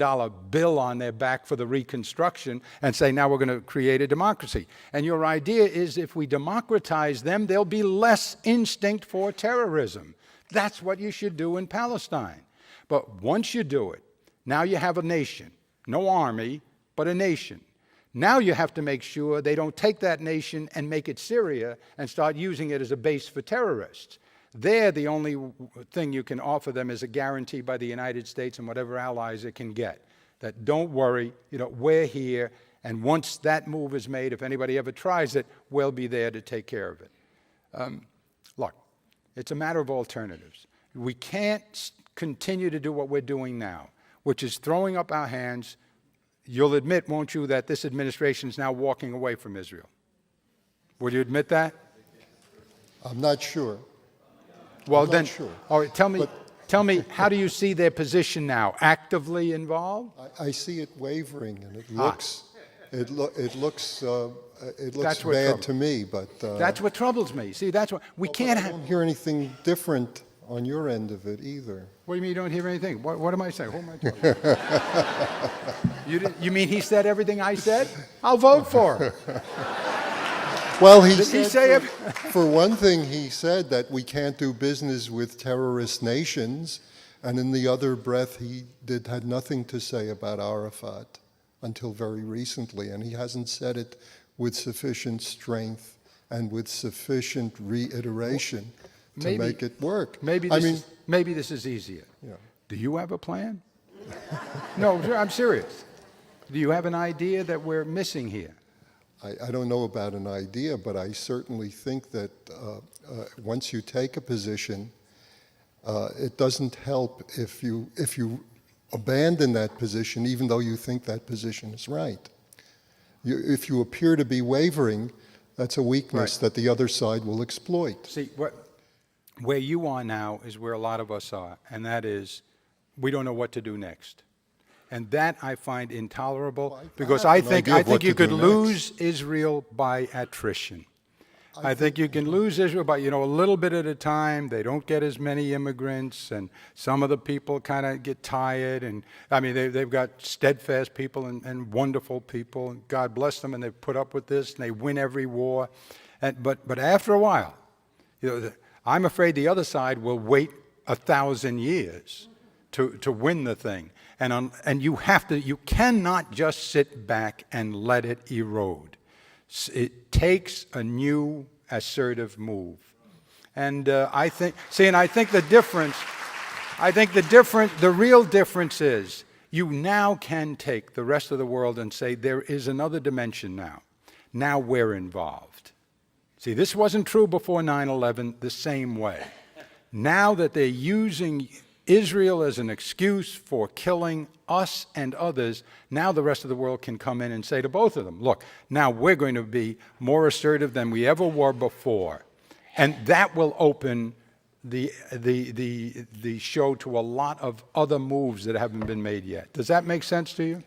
bill on their back for the reconstruction and say, now we're going to create a democracy. And your idea is if we democratize them, there'll be less instinct for terrorism. That's what you should do in Palestine. But once you do it, now you have a nation. no army, but a nation. Now you have to make sure they don't take that nation and make it Syria and start using it as a base for terrorists. There, the only thing you can offer them is a guarantee by the United States and whatever allies it can get, that don't worry, we're here, and once that move is made, if anybody ever tries it, we'll be there to take care of it. Look, it's a matter of alternatives. We can't continue to do what we're doing now, which is throwing up our hands. You'll admit, won't you, that this administration is now walking away from Israel? Would you admit that? I'm not sure. Well, I'm then, not sure. all right, tell me, how do you see their position now? Actively involved? I see it wavering, and it looks That's what bad troubles to me. But That's what troubles me. See, that's what we can't I have. don't hear anything different on your end of it either. What do you mean you don't hear anything? What am I saying? Who am I talking about? You mean he said everything I said? I'll vote for him. Well, Did he say for one thing, he said that we can't do business with terrorist nations, and in the other breath, he had nothing to say about Arafat until very recently, and he hasn't said it with sufficient strength and with sufficient reiteration to make it work. Maybe this is easier. Yeah. Do you have a plan? No, I'm serious. Do you have an idea that we're missing here? I don't know about an idea, but I certainly think that once you take a position, it doesn't help if you abandon that position, even though you think that position is right. If you appear to be wavering, that's a weakness that the other side will exploit. See, where you are now is where a lot of us are, and that is we don't know what to do next. And that I find intolerable because I think you could lose Israel by attrition. I think you can lose Israel by, a little bit at a time. They don't get as many immigrants, and some of the people kind of get tired. And I mean, they've got steadfast people and wonderful people, and God bless them, and they've put up with this, and they win every war. But after a while, I'm afraid the other side will wait 1,000 years to win the thing. And you cannot just sit back and let it erode. It takes a new assertive move. And the real difference is you now can take the rest of the world and say there is another dimension now. Now we're involved. See, this wasn't true before 9/11 the same way. Now that they're using Israel as an excuse for killing us and others, now the rest of the world can come in and say to both of them, look, now we're going to be more assertive than we ever were before. And that will open the show to a lot of other moves that haven't been made yet. Does that make sense to you?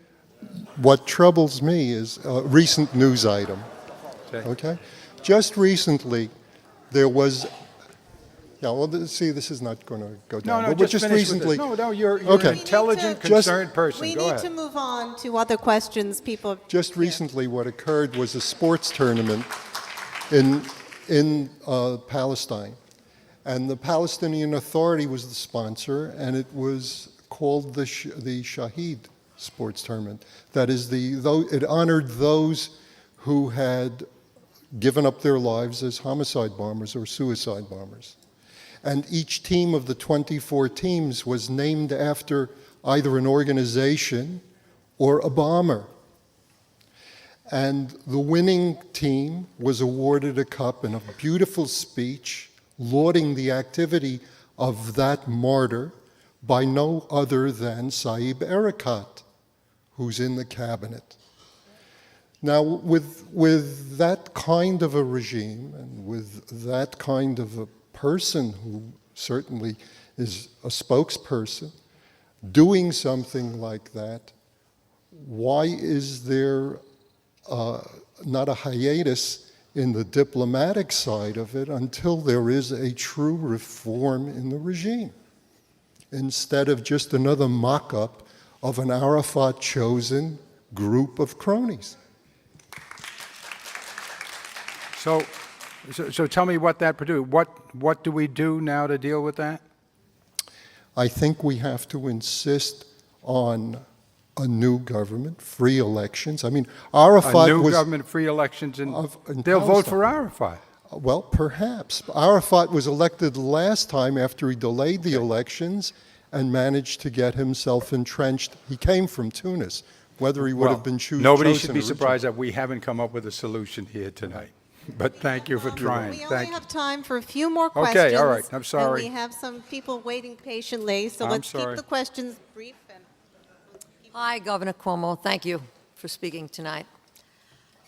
What troubles me is a recent news item. Okay? Just recently, there was... Yeah, well, see, this is not going to go down. No, but just recently, you're okay. an intelligent, concerned person. We Go need ahead. to move on to other questions. People. Just recently, what occurred was a sports tournament in Palestine, and the Palestinian Authority was the sponsor, and it was called the Shaheed Sports Tournament. That is, it honored those who had given up their lives as homicide bombers or suicide bombers. And each team of the 24 teams was named after either an organization or a bomber. And the winning team was awarded a cup and a beautiful speech lauding the activity of that martyr by no other than Saeb Erekat, who's in the cabinet. Now, with that kind of a regime and with that kind of a person who certainly is a spokesperson doing something like that, why is there not a hiatus in the diplomatic side of it until there is a true reform in the regime, instead of just another mock-up of an Arafat-chosen group of cronies? So tell me what that produced. What do we do now to deal with that? I think we have to insist on a new government, free elections. I mean, A Arafat new was government, free elections, and in they'll vote Palestine. for Arafat. Well, perhaps. Arafat was elected last time after he delayed the elections and managed to get himself entrenched. He came from Tunis. Whether he would have been chosen. Nobody should be surprised that we haven't come up with a solution here tonight. But thank you for trying. We only Thank you. have time for a few more questions. Okay, all right. I'm sorry. And we have some people waiting patiently, so I'm let's sorry. keep the questions brief. And Hi, Governor Cuomo. Thank you for speaking tonight.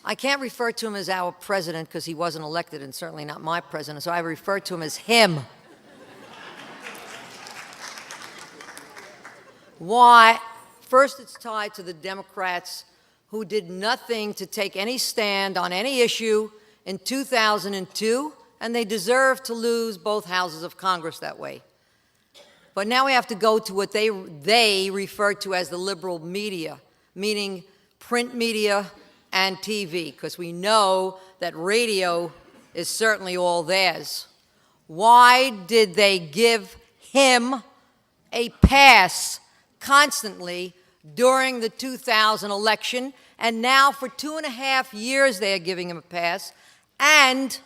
I can't refer to him as our president because he wasn't elected and certainly not my president, so I refer to him as him. Why? First, it's tied to the Democrats who did nothing to take any stand on any issue in 2002, and they deserve to lose both houses of Congress that way. But now we have to go to what they refer to as the liberal media, meaning print media and TV, because we know that radio is certainly all theirs. Why did they give him a pass constantly during the 2000 election, and now for 2.5 years they are giving him a pass, and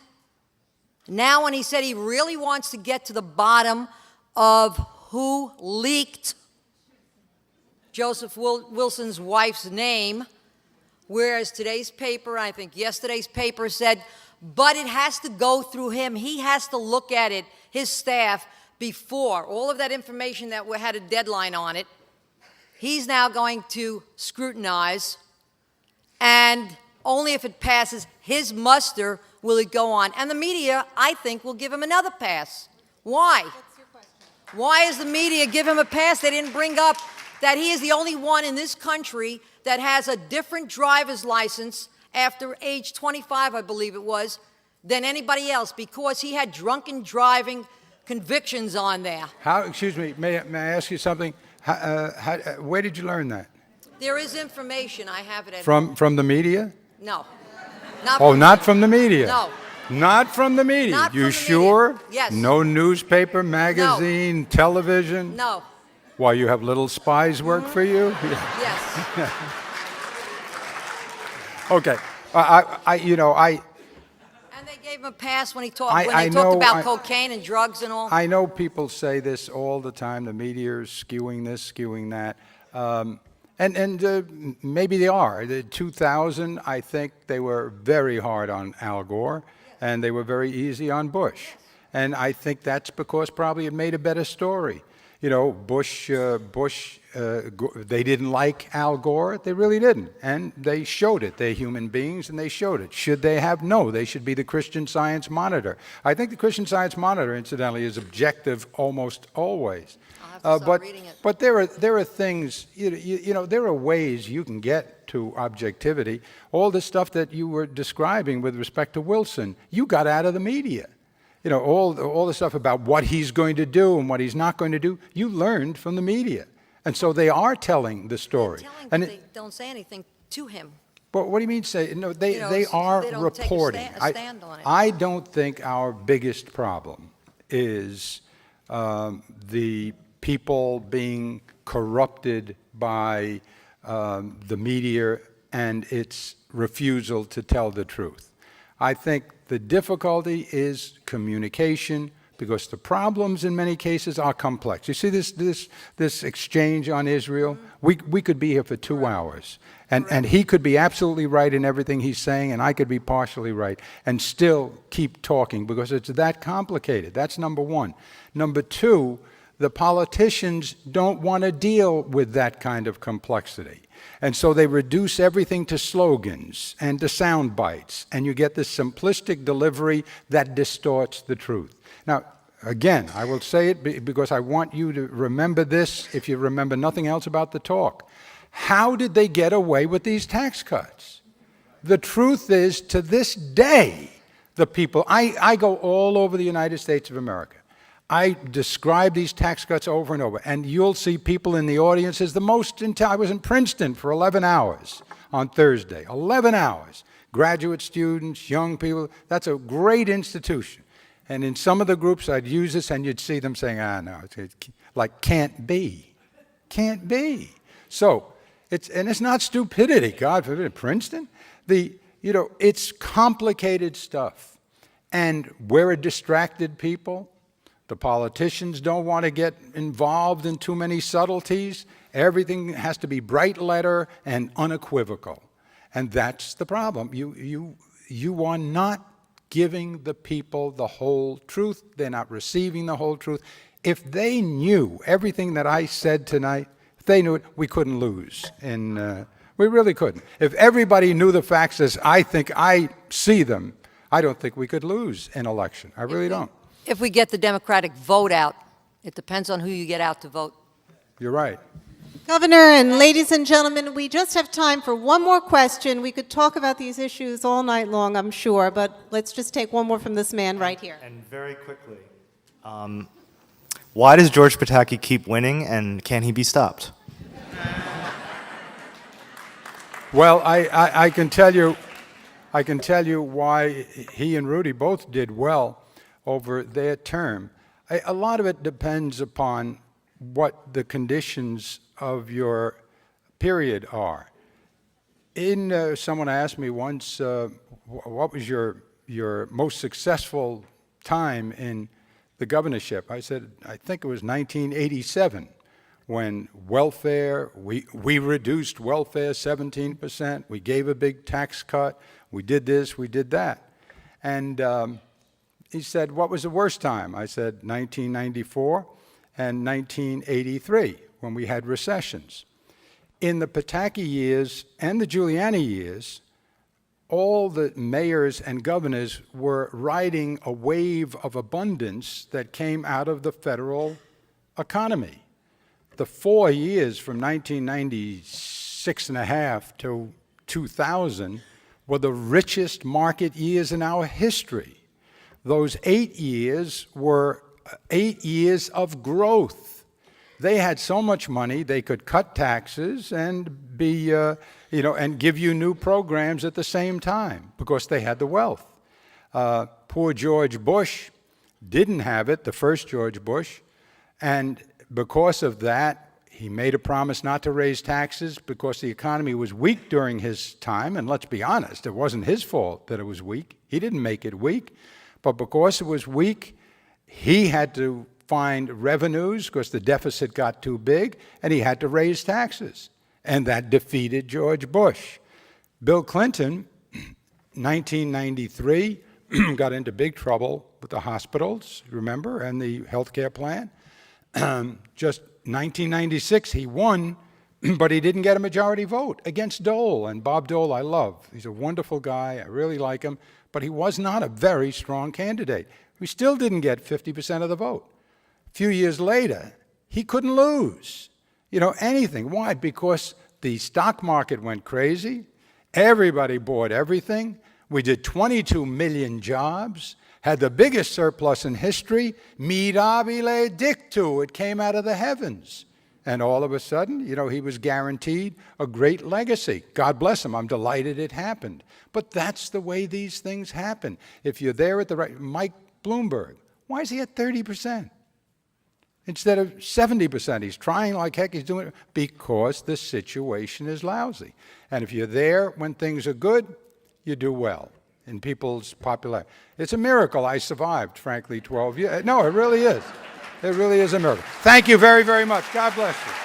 now when he said he really wants to get to the bottom of who leaked Joseph Wilson's wife's name, whereas today's paper, I think yesterday's paper said, but it has to go through him. He has to look at it, his staff, before. All of that information that had a deadline on it, he's now going to scrutinize, and only if it passes his muster will it go on. And the media, I think, will give him another pass. Why? what's your question? Why does the media give him a pass? They didn't bring up that he is the only one in this country that has a different driver's license after age 25, I believe it was, than anybody else because he had drunken driving convictions on there. Excuse me, may I ask you something? Where did you learn that? There is information. I have it at From the media? No. Not Oh, from- not from the media? No. Not from the media? Not from You the sure? media. Yes. No newspaper, magazine, television? No. Why, you have little spies work for you? Yes. Okay. And they gave him a pass when he talked I when they know- talked about I- cocaine and drugs and all. I know people say this all the time. The media is skewing this, skewing that. And maybe they are. The 2000, I think they were very hard on Al Gore, and they were very easy on Bush. And I think that's because probably it made a better story. You know, Bush, they didn't like Al Gore. They really didn't. And they showed it. They're human beings, and they showed it. Should they have? No. They should be the Christian Science Monitor. I think the Christian Science Monitor, incidentally, is objective almost always. I'll have to start reading it. But there are things, you know, there are ways you can get to objectivity. All the stuff that you were describing with respect to Wilson, you got out of the media. You know, all the stuff about what he's going to do and what he's not going to do, you learned from the media. And so they are telling the story. They're telling, And but they don't say anything to him. but what do you mean say? No, they, You know, they are they don't take a reporting. stand on it. I don't think our biggest problem is the people being corrupted by the media and its refusal to tell the truth. I think the difficulty is communication, because the problems in many cases are complex. You see this exchange on Israel? We could be here for 2 hours, and he could be absolutely right in everything he's saying, and I could be partially right, and still keep talking, because it's that complicated. That's number one. Number two, the politicians don't want to deal with that kind of complexity. And so they reduce everything to slogans and to sound bites, and you get this simplistic delivery that distorts the truth. Now, again, I will say it because I want you to remember this if you remember nothing else about the talk. How did they get away with these tax cuts? The truth is, to this day, the people, I go all over the United States of America. I describe these tax cuts over and over, and you'll see people in the audience as the most I was in Princeton for 11 hours on Thursday. 11 hours. Graduate students, young people. That's a great institution. And in some of the groups, I'd use this, and you'd see them saying, no, it's like, can't be. Can't be. So It's not stupidity, God forbid, Princeton. It's complicated stuff. And we're a distracted people. The politicians don't want to get involved in too many subtleties. Everything has to be bright letter and unequivocal. And that's the problem. You are not giving the people the whole truth. They're not receiving the whole truth. If they knew everything that I said tonight, if they knew it, we couldn't lose. And we really couldn't. If everybody knew the facts as I think I see them, I don't think we could lose an election. I really don't. If we get the Democratic vote out, it depends on who you get out to vote. You're right. Governor and ladies and gentlemen, we just have time for one more question. We could talk about these issues all night long, I'm sure, but let's just take one more from this man right here. And very quickly, why does George Pataki keep winning, and can he be stopped? Well, I can tell you why he and Rudy both did well over their term. A lot of it depends upon what the conditions of your period are. Someone asked me once, what was your most successful time in the governorship? I said, I think it was 1987, when welfare, we reduced welfare 17%, we gave a big tax cut, we did this, we did that. And he said, what was the worst time? I said, 1994 and 1983, when we had recessions. In the Pataki years and the Giuliani years, all the mayors and governors were riding a wave of abundance that came out of the federal economy. The 4 years from 1996 and a half to 2000 were the richest market years in our history. Those 8 years were 8 years of growth. They had so much money they could cut taxes and be, and give you new programs at the same time because they had the wealth. Poor George Bush didn't have it, the first George Bush, and because of that, he made a promise not to raise taxes because the economy was weak during his time, and let's be honest, it wasn't his fault that it was weak. He didn't make it weak, but because it was weak, he had to find revenues because the deficit got too big, and he had to raise taxes, and that defeated George Bush. Bill Clinton, 1993, got into big trouble with the hospitals, remember, and the health care plan. Just 1996, he won, but he didn't get a majority vote against Dole. And Bob Dole, I love. He's a wonderful guy. I really like him. But he was not a very strong candidate. We still didn't get 50% of the vote. A few years later, he couldn't lose, anything. Why? Because the stock market went crazy. Everybody bought everything. We did 22 million jobs. Had the biggest surplus in history, mirabile dictu, it came out of the heavens. And all of a sudden, he was guaranteed a great legacy. God bless him, I'm delighted it happened. But that's the way these things happen. If you're there at the right, Mike Bloomberg, why is he at 30%? Instead of 70%, he's trying like heck, he's doing it because the situation is lousy. And if you're there when things are good, you do well in people's popularity. It's a miracle I survived, frankly, 12 years. No, it really is. It really is a miracle. Thank you very, very much. God bless you.